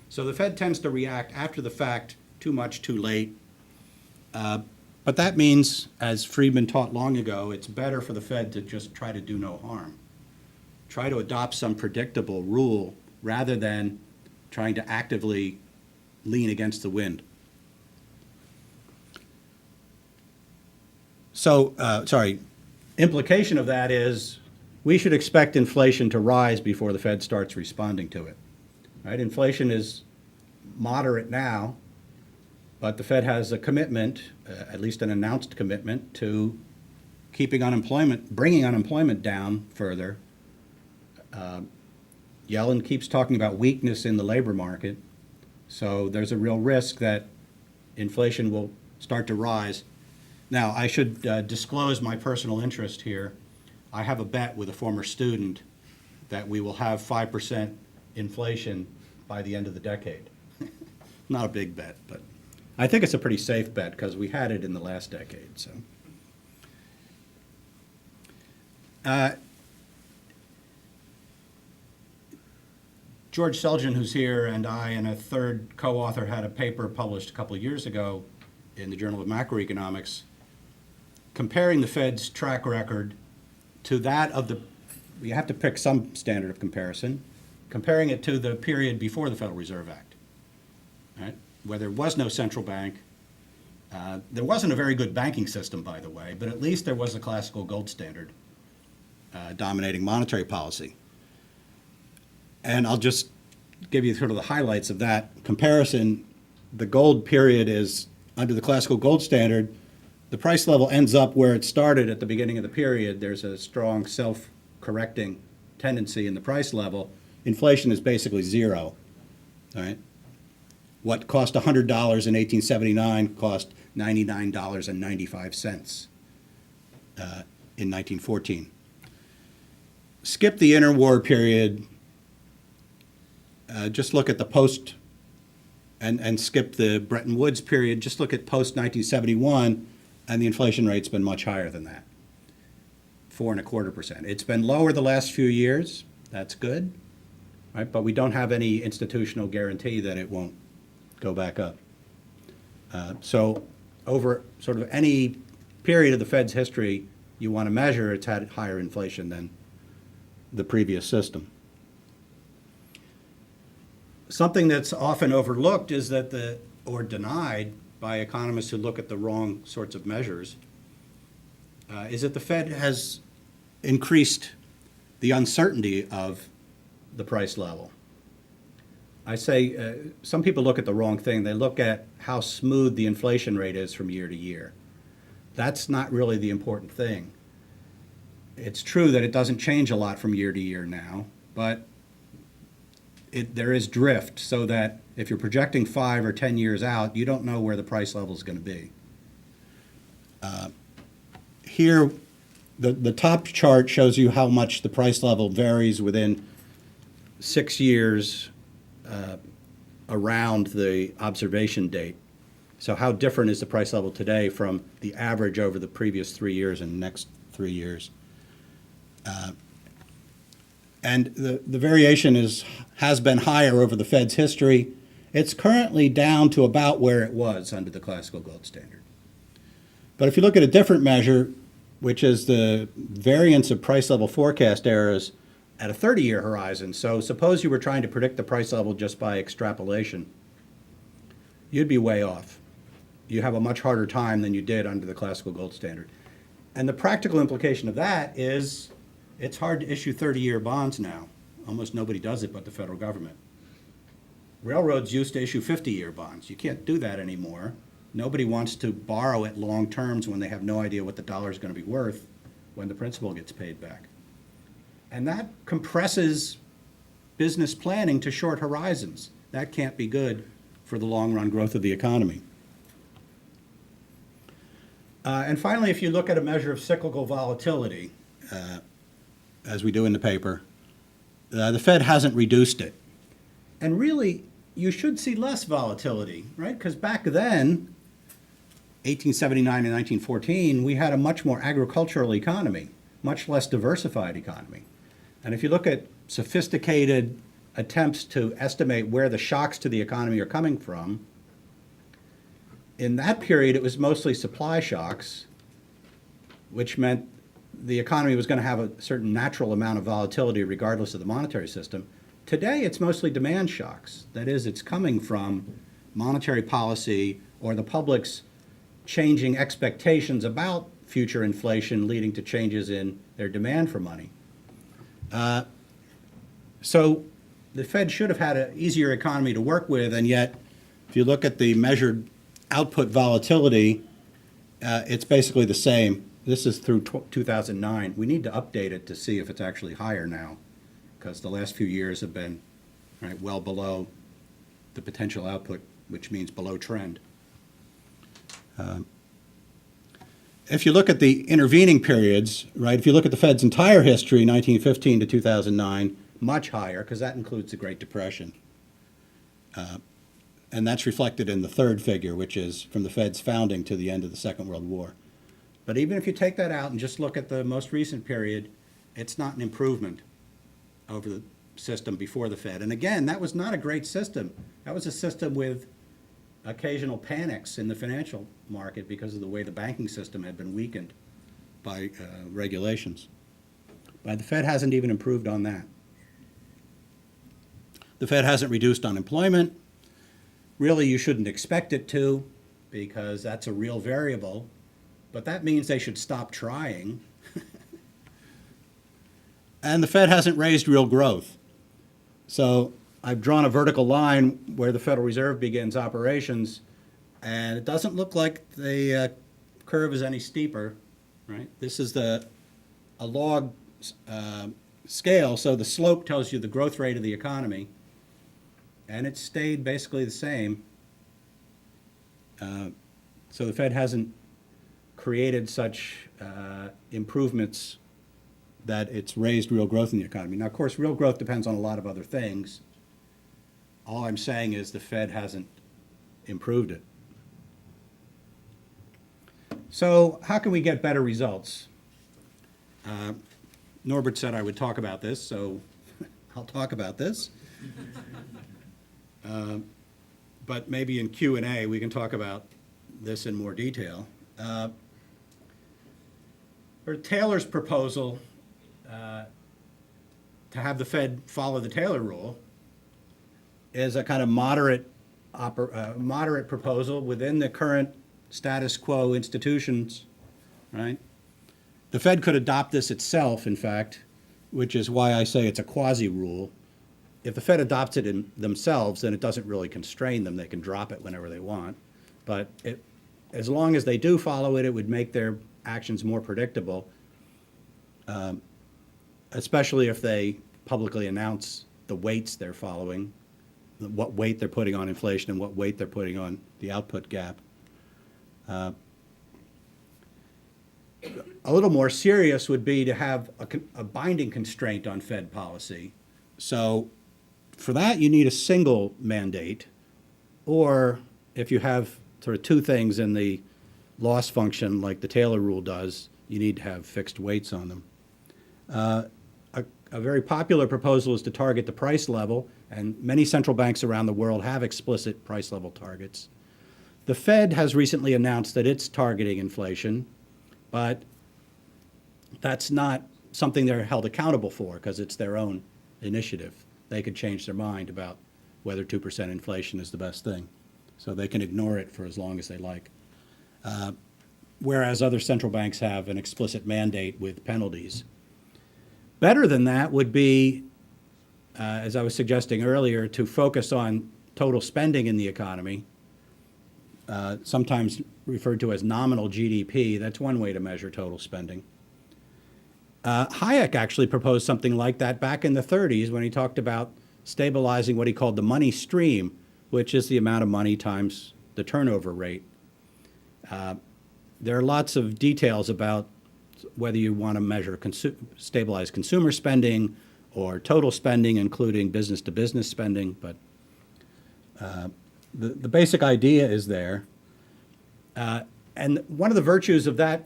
So the Fed tends to react after the fact, too much, too late. But that means, as Friedman taught long ago, it's better for the Fed to just try to do no harm. Try to adopt some predictable rule rather than trying to actively lean against the wind. So, implication of that is we should expect inflation to rise before the Fed starts responding to it. Right? Inflation is moderate now, but the Fed has a commitment, at least an announced commitment, to keeping unemployment, bringing unemployment down further. Yellen keeps talking about weakness in the labor market, so there's a real risk that inflation will start to rise. Now, I should disclose my personal interest here. I have a bet with a former student that we will have 5% inflation by the end of the decade. Not a big bet, but I think it's a pretty safe bet because we had it in the last decade. So, George Selgin, who's here, and I and a third co-author had a paper published a couple of years ago in the Journal of Macroeconomics comparing the Fed's track record to that of you have to pick some standard of comparison, comparing it to the period before the Federal Reserve Act, right, where there was no central bank. There wasn't a very good banking system, by the way, but at least there was a classical gold standard dominating monetary policy. And I'll just give you sort of the highlights of that comparison. The gold period is, under the classical gold standard, the price level ends up where it started at the beginning of the period. There's a strong self-correcting tendency in the price level. Inflation is basically zero, all right? What cost $100 in 1879 cost $99.95 in 1914. Skip the interwar period. Just look at the and skip the Bretton Woods period, just look at post-1971, and the inflation rate's been much higher than that, 4.25%. It's been lower the last few years. That's good, right? But we don't have any institutional guarantee that it won't go back up. So over sort of any period of the Fed's history you want to measure, it's had higher inflation than the previous system. Something that's often overlooked is that or denied by economists who look at the wrong sorts of measures, is that the Fed has increased the uncertainty of the price level. I say some people look at the wrong thing. They look at how smooth the inflation rate is from year to year. That's not really the important thing. It's true that it doesn't change a lot from year to year now, but there is drift, so that if you're projecting 5 or 10 years out, you don't know where the price level is going to be. Here, the top chart shows you how much the price level varies within 6 years around the observation date. So how different is the price level today from the average over the previous 3 years and the next 3 years? And the variation has been higher over the Fed's history. It's currently down to about where it was under the classical gold standard. But if you look at a different measure, which is the variance of price level forecast errors at a 30-year horizon, so suppose you were trying to predict the price level just by extrapolation, you'd be way off. You have a much harder time than you did under the classical gold standard. And the practical implication of that is it's hard to issue 30-year bonds now. Almost nobody does it but the federal government. Railroads used to issue 50-year bonds. You can't do that anymore. Nobody wants to borrow at long terms when they have no idea what the dollar is going to be worth when the principal gets paid back. And that compresses business planning to short horizons. That can't be good for the long-run growth of the economy. And finally, if you look at a measure of cyclical volatility, as we do in the paper, the Fed hasn't reduced it. And really, you should see less volatility, right? Because back then, 1879 and 1914, we had a much more agricultural economy, much less diversified economy. And if you look at sophisticated attempts to estimate where the shocks to the economy are coming from, in that period, it was mostly supply shocks, which meant the economy was going to have a certain natural amount of volatility regardless of the monetary system. Today, it's mostly demand shocks. That is, it's coming from monetary policy or the public's changing expectations about future inflation leading to changes in their demand for money. So the Fed should have had an easier economy to work with, and yet, if you look at the measured output volatility, it's basically the same. This is through 2009. We need to update it to see if it's actually higher now, because the last few years have been well below the potential output, which means below trend. If you look at the intervening periods, if you look at the Fed's entire history, 1915 to 2009, much higher, because that includes the Great Depression. And that's reflected in the third figure, which is from the Fed's founding to the end of the Second World War. But even if you take that out and just look at the most recent period, it's not an improvement over the system before the Fed. And again, that was not a great system. That was a system with occasional panics in the financial market because of the way the banking system had been weakened by regulations. But the Fed hasn't even improved on that. The Fed hasn't reduced unemployment. Really, you shouldn't expect it to, because that's a real variable. But that means they should stop trying. And the Fed hasn't raised real growth. So I've drawn a vertical line where the Federal Reserve begins operations, and it doesn't look like the curve is any steeper, right? This is a log scale, so the slope tells you the growth rate of the economy, and it's stayed basically the same. So the Fed hasn't created such improvements that it's raised real growth in the economy. Now, of course, real growth depends on a lot of other things. All I'm saying is the Fed hasn't improved it. So how can we get better results? Norbert said I would talk about this, so I'll talk about this. But maybe in Q&A we can talk about this in more detail. For Taylor's proposal to have the Fed follow the Taylor rule is a kind of moderate proposal within the current status quo institutions, right? The Fed could adopt this itself, in fact, which is why I say it's a quasi-rule. If the Fed adopts it in themselves, then it doesn't really constrain them. They can drop it whenever they want. But as long as they do follow it, it would make their actions more predictable, especially if they publicly announce the weights they're following, what weight they're putting on inflation and what weight they're putting on the output gap. A little more serious would be to have a binding constraint on Fed policy. So for that, you need a single mandate, or if you have sort of two things in the loss function like the Taylor rule does, you need to have fixed weights on them. A very popular proposal is to target the price level, and many central banks around the world have explicit price level targets. The Fed has recently announced that it's targeting inflation, but that's not something they're held accountable for because it's their own initiative. They could change their mind about whether 2% inflation is the best thing. So they can ignore it for as long as they like. Whereas other central banks have an explicit mandate with penalties. Better than that would be, as I was suggesting earlier, to focus on total spending in the economy, sometimes referred to as nominal GDP. That's one way to measure total spending. Hayek actually proposed something like that back in the 30s when he talked about stabilizing what he called the money stream, which is the amount of money times the turnover rate. There are lots of details about whether you want to measure stabilize consumer spending or total spending, including business-to-business spending, but the basic idea is there. And one of the virtues of that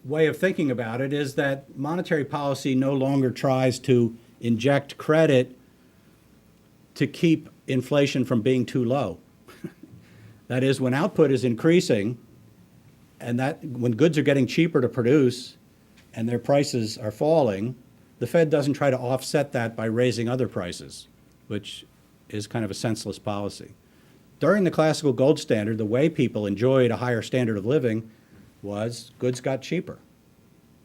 way of thinking about it is that monetary policy no longer tries to inject credit to keep inflation from being too low. That is, when output is increasing and that when goods are getting cheaper to produce and their prices are falling, the Fed doesn't try to offset that by raising other prices, which is kind of a senseless policy. During the classical gold standard, the way people enjoyed a higher standard of living was goods got cheaper.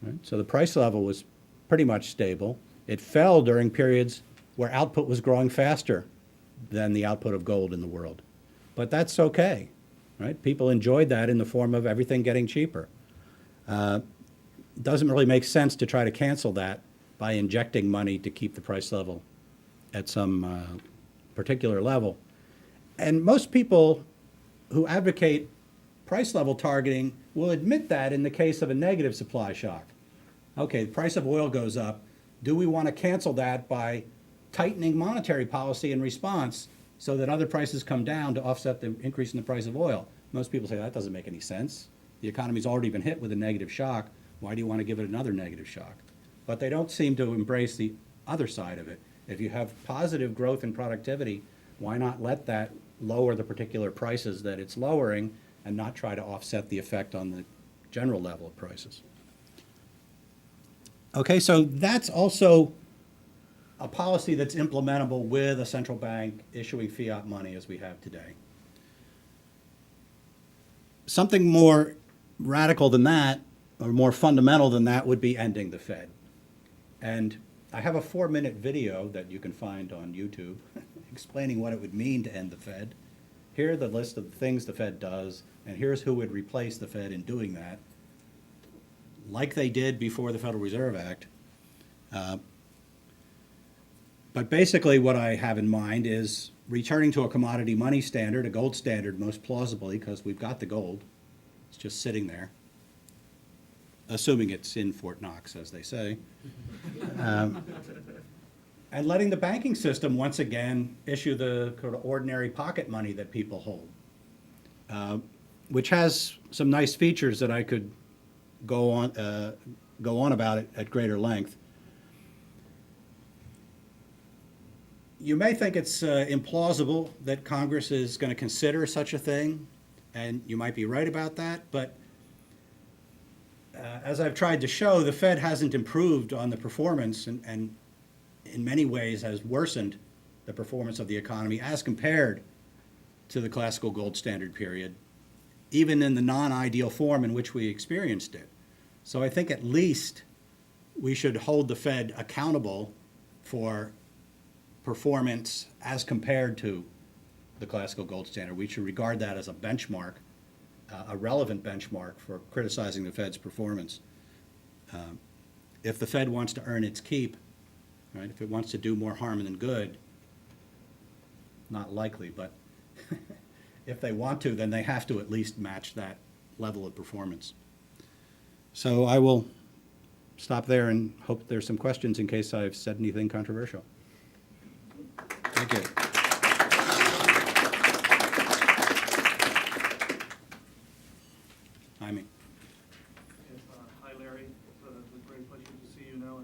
Right? So the price level was pretty much stable. It fell during periods where output was growing faster than the output of gold in the world. But that's okay, right? People enjoyed that in the form of everything getting cheaper. It doesn't really make sense to try to cancel that by injecting money to keep the price level at some particular level. And most people who advocate price level targeting will admit that in the case of a negative supply shock. Okay, the price of oil goes up. Do we want to cancel that by tightening monetary policy in response so that other prices come down to offset the increase in the price of oil? Most people say that doesn't make any sense. The economy's already been hit with a negative shock. Why do you want to give it another negative shock? But they don't seem to embrace the other side of it. If you have positive growth in productivity, why not let that lower the particular prices that it's lowering and not try to offset the effect on the general level of prices? Okay, so that's also a policy that's implementable with a central bank issuing fiat money as we have today. Something more radical than that, or more fundamental than that, would be ending the Fed. And I have a 4-minute video that you can find on YouTube explaining what it would mean to end the Fed. Here are the list of the things the Fed does, and here's who would replace the Fed in doing that, like they did before the Federal Reserve Act. But basically what I have in mind is returning to a commodity money standard, a gold standard most plausibly, because we've got the gold. It's just sitting there, assuming it's in Fort Knox, as they say. And letting the banking system once again issue the sort of ordinary pocket money that people hold. which has some nice features that I could go on about it at greater length. You may think it's implausible that Congress is going to consider such a thing, and you might be right about that, but as I've tried to show, the Fed hasn't improved on the performance and in many ways has worsened the performance of the economy as compared to the classical gold standard period, even in the non-ideal form in which we experienced it. So I think at least we should hold the Fed accountable for performance as compared to the classical gold standard. We should regard that as a benchmark, a relevant benchmark for criticizing the Fed's performance. If the Fed wants to earn its keep, right, if it wants to do more harm than good, not likely, but if they want to, then they have to at least match that level of performance. So I will stop there and hope there's some questions in case I've said anything controversial. Thank you. I mean, Yes, hi Larry, it's a great pleasure to see you now,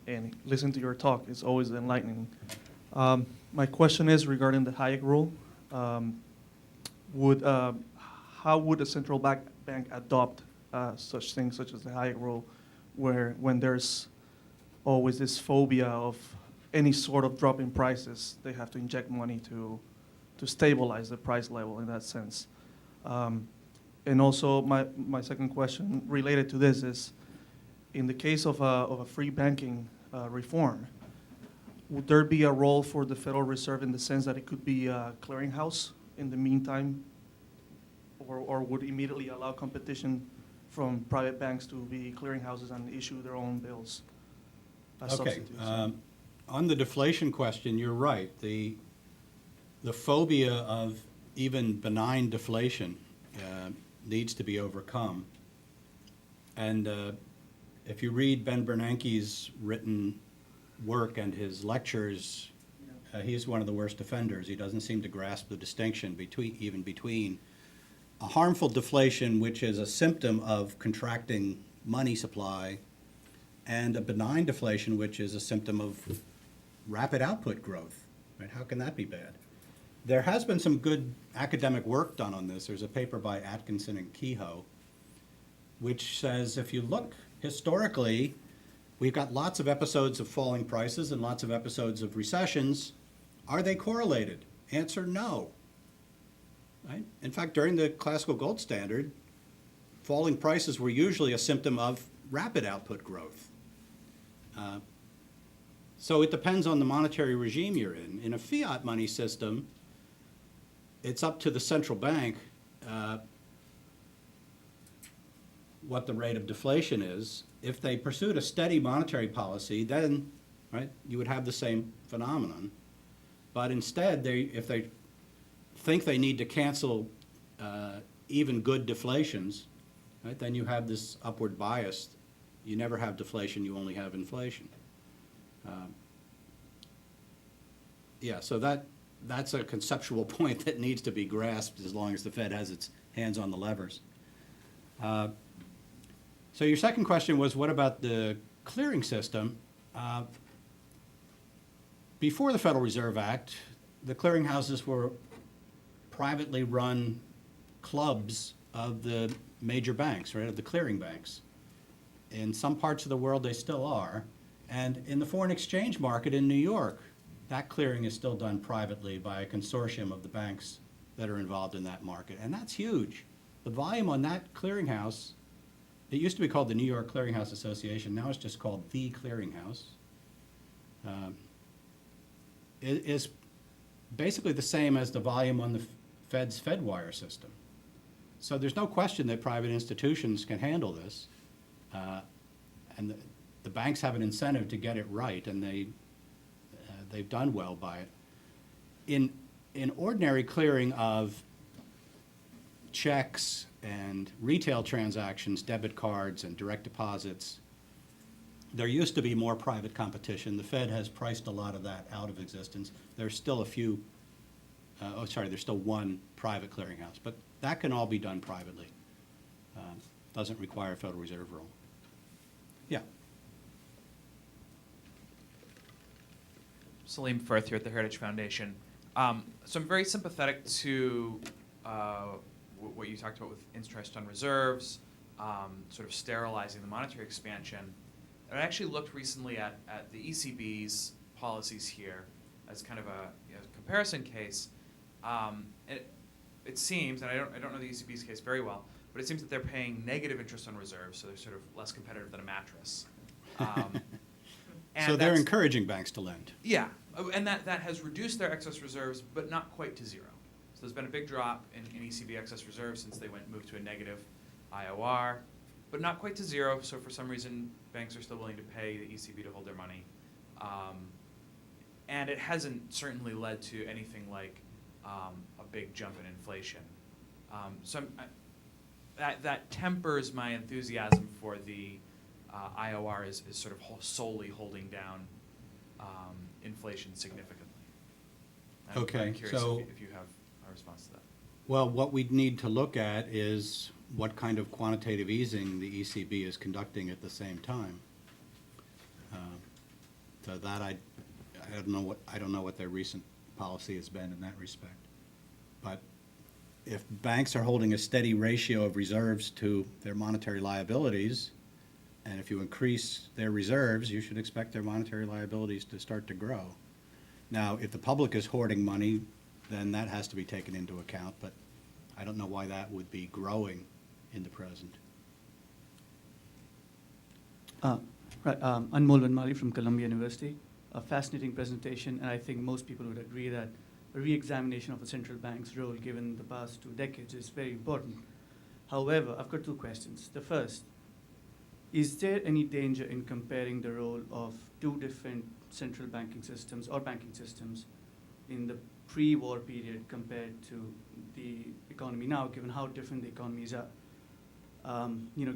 and listen to your talk. It's always enlightening. My question is regarding the Hayek rule. How would a central bank adopt such things such as the Hayek rule, when there's always this phobia of any sort of drop in prices, they have to inject money to stabilize the price level in that sense? And also my second question related to this is, in the case of a free banking reform, would there be a role for the Federal Reserve in the sense that it could be a clearinghouse in the meantime, or would immediately allow competition from private banks to be clearinghouses and issue their own bills as okay. substitutes? On the deflation question, you're right. The phobia of even benign deflation needs to be overcome. And if you read Ben Bernanke's written work and his lectures, he's one of the worst offenders. He doesn't seem to grasp the distinction between a harmful deflation, which is a symptom of contracting money supply, and a benign deflation, which is a symptom of rapid output growth. Right? How can that be bad? There has been some good academic work done on this. There's a paper by Atkinson and Kehoe, which says if you look historically, we've got lots of episodes of falling prices and lots of episodes of recessions. Are they correlated? Answer, no. Right? In fact, during the classical gold standard, falling prices were usually a symptom of rapid output growth. So it depends on the monetary regime you're in. In a fiat money system, it's up to the central bank what the rate of deflation is. If they pursued a steady monetary policy, then right, you would have the same phenomenon. But instead, if they think they need to cancel even good deflations, right, then you have this upward bias. You never have deflation, you only have inflation. Yeah, so that's a conceptual point that needs to be grasped as long as the Fed has its hands on the levers. So your second question was, what about the clearing system? Before the Federal Reserve Act, the clearinghouses were privately run clubs of the major banks, right, of the clearing banks. In some parts of the world, they still are. And in the foreign exchange market in New York, that clearing is still done privately by a consortium of the banks that are involved in that market. And that's huge. The volume on that clearinghouse, it used to be called the New York Clearinghouse Association. Now it's just called the Clearinghouse. It is basically the same as the volume on the Fed's Fedwire system. So there's no question that private institutions can handle this. And the banks have an incentive to get it right, and they've done well by it. In ordinary clearing of checks and retail transactions, debit cards and direct deposits, there used to be more private competition. The Fed has priced a lot of that out of existence. There's still a few, there's still one private clearinghouse, but that can all be done privately. Doesn't require a Federal Reserve rule. Yeah. Salim Firth here at the Heritage Foundation. So I'm very sympathetic to what you talked about with interest on reserves, sort of sterilizing the monetary expansion. And I actually looked recently at the ECB's policies here as kind of a comparison case. It seems, and I don't know the ECB's case very well, but it seems that they're paying negative interest on reserves, so they're sort of less competitive than a mattress. So they're encouraging banks to lend. Yeah, and that has reduced their excess reserves, but not quite to zero. So there's been a big drop in ECB excess reserves since they moved to a negative IOR, but not quite to zero. So for some reason, banks are still willing to pay the ECB to hold their money. And it hasn't certainly led to anything like a big jump in inflation. So that tempers my enthusiasm for the IOR is sort of solely holding down inflation significantly. I'm curious so if you have a response to that. Well, what we'd need to look at is what kind of quantitative easing the ECB is conducting at the same time. So that I don't know what their recent policy has been in that respect. But if banks are holding a steady ratio of reserves to their monetary liabilities, and if you increase their reserves, you should expect their monetary liabilities to start to grow. Now, if the public is hoarding money, then that has to be taken into account, but I don't know why that would be growing in the present. Anmol Vanmali from Columbia University. A fascinating presentation, and I think most people would agree that a re-examination of a central bank's role given the past 2 decades is very important. However, I've got 2 questions. The first, is there any danger in comparing the role of 2 different central banking systems or banking systems in the pre-war period compared to the economy now, given how different the economies are?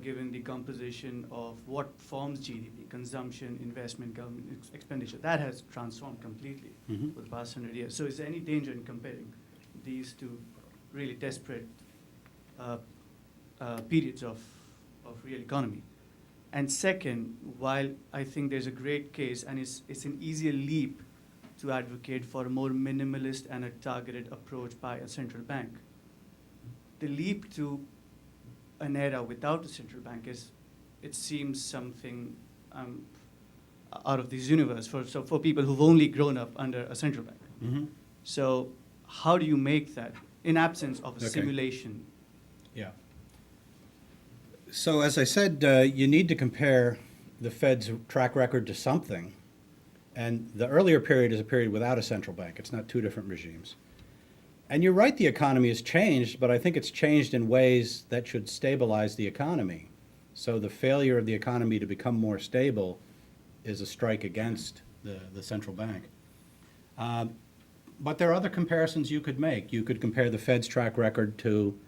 Given the composition of what forms GDP, consumption, investment, government expenditure, that has transformed completely for the past 100 years. So is there any danger in comparing these 2 really desperate periods of real economy? And second, while I think there's a great case, and it's an easier leap to advocate for a more minimalist and a targeted approach by a central bank, the leap to an era without a central bank it seems something out of this universe for people who've only grown up under a central bank. Mm-hmm. So how do you make that in absence of a Okay. simulation? Yeah. So as I said, you need to compare the Fed's track record to something. And the earlier period is a period without a central bank. It's not 2 different regimes. And you're right, the economy has changed, but I think it's changed in ways that should stabilize the economy. So the failure of the economy to become more stable is a strike against the central bank. But there are other comparisons you could make. You could compare the Fed's track record to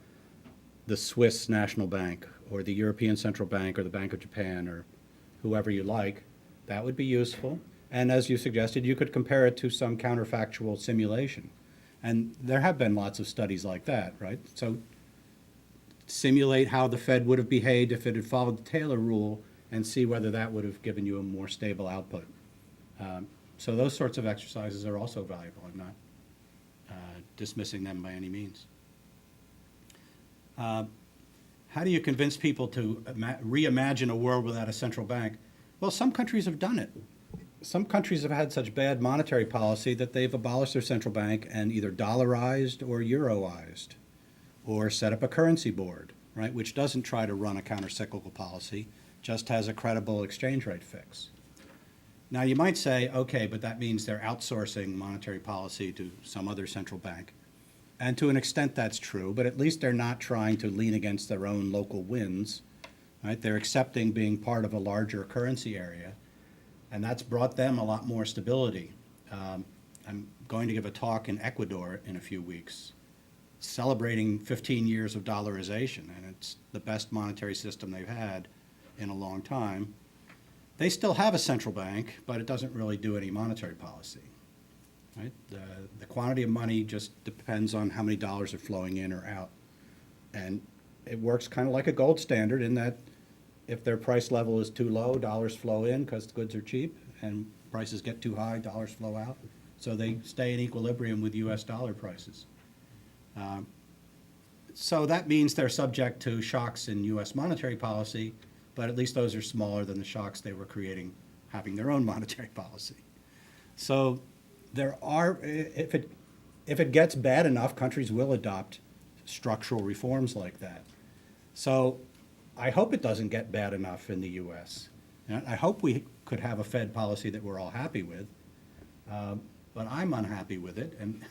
the Swiss National Bank or the European Central Bank or the Bank of Japan or whoever you like. That would be useful. And as you suggested, you could compare it to some counterfactual simulation. And there have been lots of studies like that, right? So simulate how the Fed would have behaved if it had followed the Taylor rule and see whether that would have given you a more stable output. So those sorts of exercises are also valuable. I'm not dismissing them by any means. How do you convince people to reimagine a world without a central bank? Well, some countries have done it. Some countries have had such bad monetary policy that they've abolished their central bank and either dollarized or euroized or set up a currency board, right, which doesn't try to run a countercyclical policy, just has a credible exchange rate fix. Now, you might say, okay, but that means they're outsourcing monetary policy to some other central bank. And to an extent, that's true, but at least they're not trying to lean against their own local winds, right? They're accepting being part of a larger currency area, and that's brought them a lot more stability. I'm going to give a talk in Ecuador in a few weeks, celebrating 15 years of dollarization, and it's the best monetary system they've had in a long time. they still have a central bank, but it doesn't really do any monetary policy. Right? The quantity of money just depends on how many dollars are flowing in or out. And it works kind of like a gold standard in that if their price level is too low, dollars flow in because the goods are cheap, and prices get too high, dollars flow out. So they stay in equilibrium with US dollar prices. So that means they're subject to shocks in US monetary policy, but at least those are smaller than the shocks they were creating having their own monetary policy. So there are, if it gets bad enough, countries will adopt structural reforms like that. So I hope it doesn't get bad enough in the US. And I hope we could have a Fed policy that we're all happy with, but I'm unhappy with it. And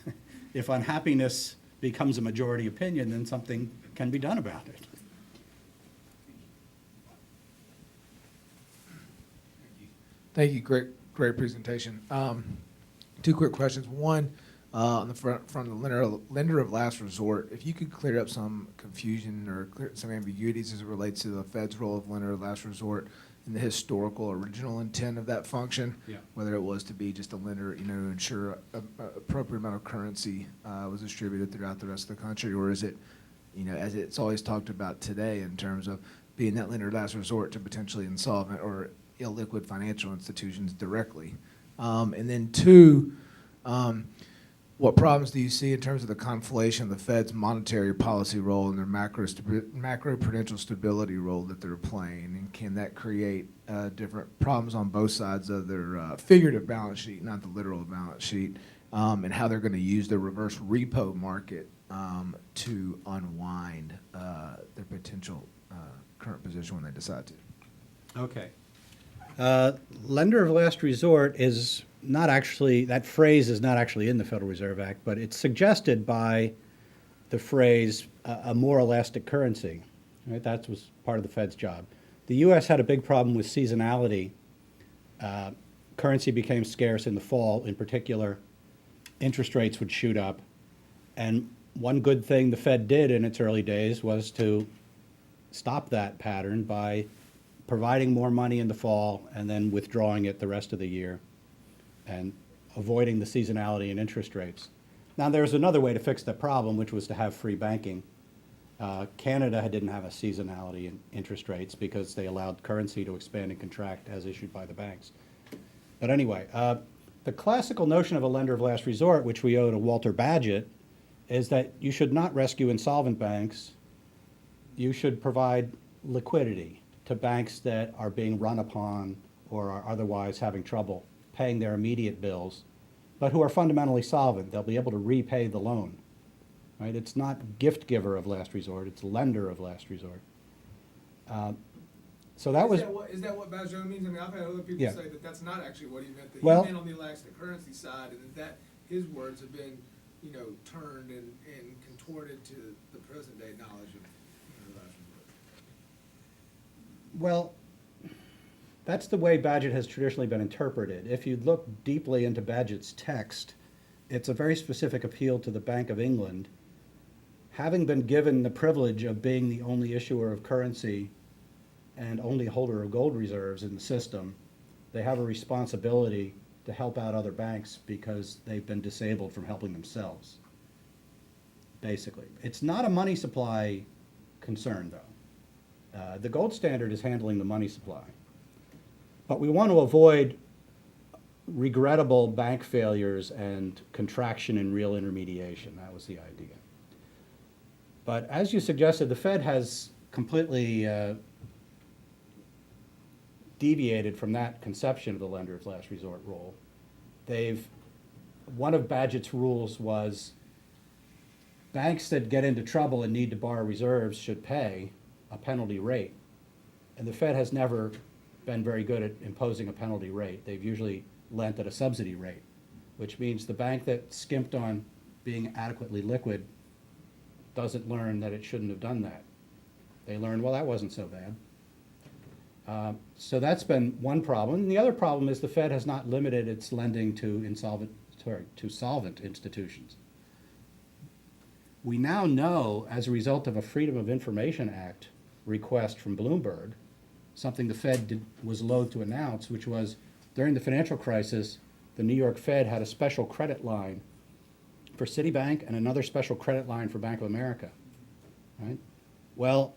if unhappiness becomes a majority opinion, then something can be done about it. Thank you. Great presentation. Two quick questions. One, on the front of the lender of last resort, if you could clear up some confusion or clear some ambiguities as it relates to the Fed's role of lender of last resort and the historical original intent of that function, Yeah. whether it was to be just a lender, to ensure a appropriate amount of currency was distributed throughout the rest of the country, or is it, as it's always talked about today in terms of being that lender of last resort to potentially insolvent or illiquid financial institutions directly. And then two, what problems do you see in terms of the conflation of the Fed's monetary policy role and their macro-prudential stability role that they're playing? And can that create different problems on both sides of their figurative balance sheet, not the literal balance sheet, and how they're going to use the reverse repo market to unwind their potential current position when they decide to? Okay. Lender of last resort is not actually, that phrase is not actually in the Federal Reserve Act, but it's suggested by the phrase a more elastic currency. Right? That was part of the Fed's job. The U.S. had a big problem with seasonality. Currency became scarce in the fall. In particular, interest rates would shoot up. And one good thing the Fed did in its early days was to stop that pattern by providing more money in the fall and then withdrawing it the rest of the year and avoiding the seasonality in interest rates. Now, there's another way to fix the problem, which was to have free banking. Canada didn't have a seasonality in interest rates because they allowed currency to expand and contract as issued by the banks. But anyway, the classical notion of a lender of last resort, which we owe to Walter Bagehot, is that you should not rescue insolvent banks. You should provide liquidity to banks that are being run upon or are otherwise having trouble paying their immediate bills, but who are fundamentally solvent. They'll be able to repay the loan. Right? It's not gift giver of last resort, it's lender of last resort. So that was... Is that what Bagehot means? I mean, I've had other people Yeah. say that that's not actually what he meant, that Well- he meant on the elastic currency side, and that his words have been, turned and contorted to the present day knowledge of the last resort. Well, that's the way Bagehot has traditionally been interpreted. If you look deeply into Bagehot's text, it's a very specific appeal to the Bank of England. Having been given the privilege of being the only issuer of currency and only holder of gold reserves in the system, they have a responsibility to help out other banks because they've been disabled from helping themselves, basically. It's not a money supply concern, though. The gold standard is handling the money supply. But we want to avoid regrettable bank failures and contraction in real intermediation. That was the idea. But as you suggested, the Fed has completely deviated from that conception of the lender of last resort role. One of Bagehot's rules was banks that get into trouble and need to borrow reserves should pay a penalty rate. And the Fed has never been very good at imposing a penalty rate. They've usually lent at a subsidy rate, which means the bank that skimped on being adequately liquid doesn't learn that it shouldn't have done that. They learn, well, that wasn't so bad. So that's been one problem. And the other problem is the Fed has not limited its lending to solvent institutions. We now know, as a result of a Freedom of Information Act request from Bloomberg, something the Fed was loath to announce, which was during the financial crisis, the New York Fed had a special credit line for Citibank and another special credit line for Bank of America, right? Well,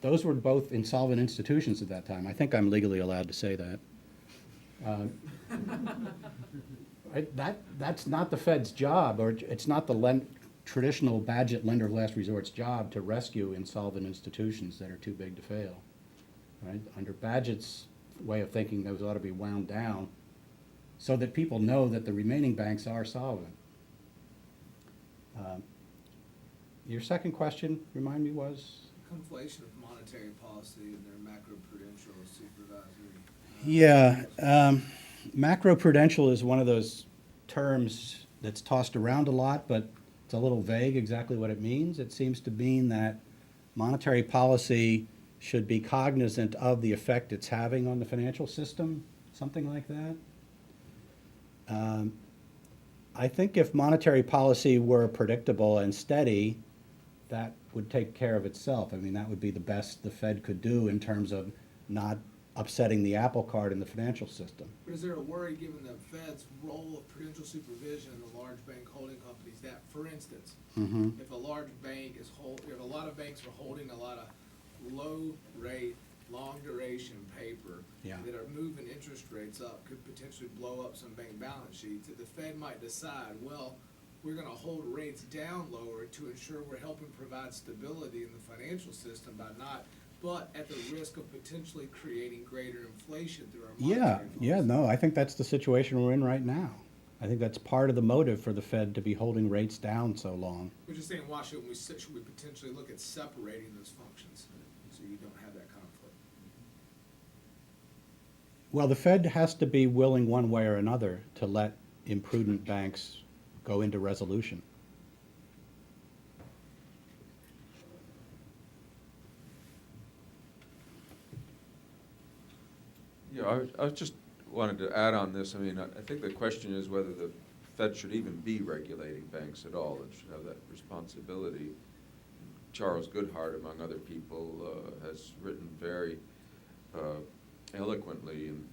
those were both insolvent institutions at that time. I think I'm legally allowed to say that. Right? That's not the Fed's job, or it's not the traditional Badgett lender of last resort's job to rescue insolvent institutions that are too big to fail. Right? Under Badgett's way of thinking, those ought to be wound down so that people know that the remaining banks are solvent. Your second question, remind me, was? Conflation of monetary policy and their macroprudential supervisory. Yeah, macroprudential is one of those terms that's tossed around a lot, but it's a little vague exactly what it means. It seems to mean that monetary policy should be cognizant of the effect it's having on the financial system, something like that. I think if monetary policy were predictable and steady, that would take care of itself. I mean, that would be the best the Fed could do in terms of not upsetting the apple cart in the financial system. But is there a worry, given the Fed's role of prudential supervision in the large bank holding companies, that, for instance, if a large bank is if a lot of banks are holding a lot of low rate, long duration paper that are moving interest rates up, could potentially blow up some bank balance sheets, that the Fed might decide, well, we're going to hold rates down lower to ensure we're helping provide stability in the financial system but at the risk of potentially creating greater inflation through our monetary policy. No, I think that's the situation we're in right now. I think that's part of the motive for the Fed to be holding rates down so long. We're just saying, why should we potentially look at separating those functions so you don't have that conflict? Well, the Fed has to be willing one way or another to let imprudent banks go into resolution. Yeah, I just wanted to add on this. I mean, I think the question is whether the Fed should even be regulating banks at all. It should have that responsibility. Charles Goodhart, among other people, has written very eloquently in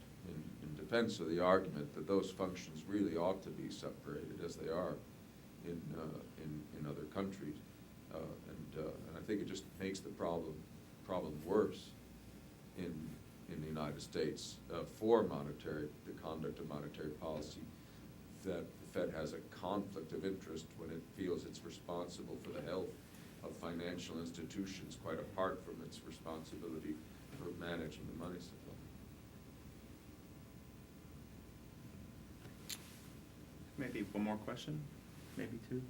defense of the argument that those functions really ought to be separated, as they are in other countries, and I think it just makes the problem worse in the United States for the conduct of monetary policy, that the Fed has a conflict of interest when it feels it's responsible for the health of financial institutions, quite apart from its responsibility for managing the money supply. Maybe one more question, maybe two.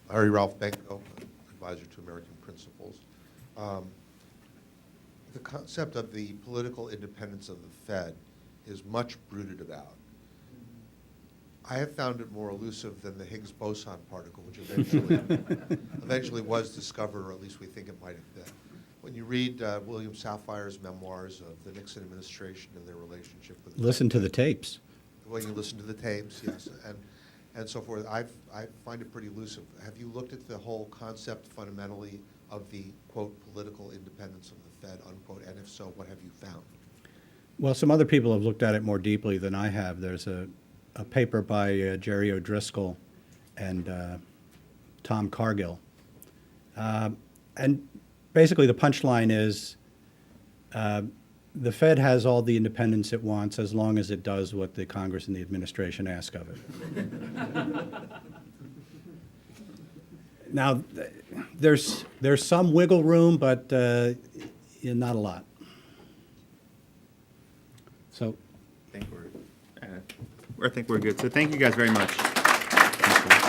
Harry Ralph Benko, advisor to American Principles. The concept of the political independence of the Fed is much brooded about. I have found it more elusive than the Higgs boson particle, which eventually was discovered, or at least we think it might have been. When you read William Sapphire's memoirs of the Nixon administration and their relationship with Listen to the tapes. When you listen to the tapes, yes, and so forth, I find it pretty elusive. Have you looked at the whole concept fundamentally of the, quote, political independence of the Fed, unquote, and if so, what have you found? Well, some other people have looked at it more deeply than I have. There's a paper by Jerry O'Driscoll and Tom Cargill. And basically the punchline is the Fed has all the independence it wants as long as it does what the Congress and the administration ask of it. Now, there's some wiggle room, but not a lot. So I think we're good. So thank you guys very much. Thank you.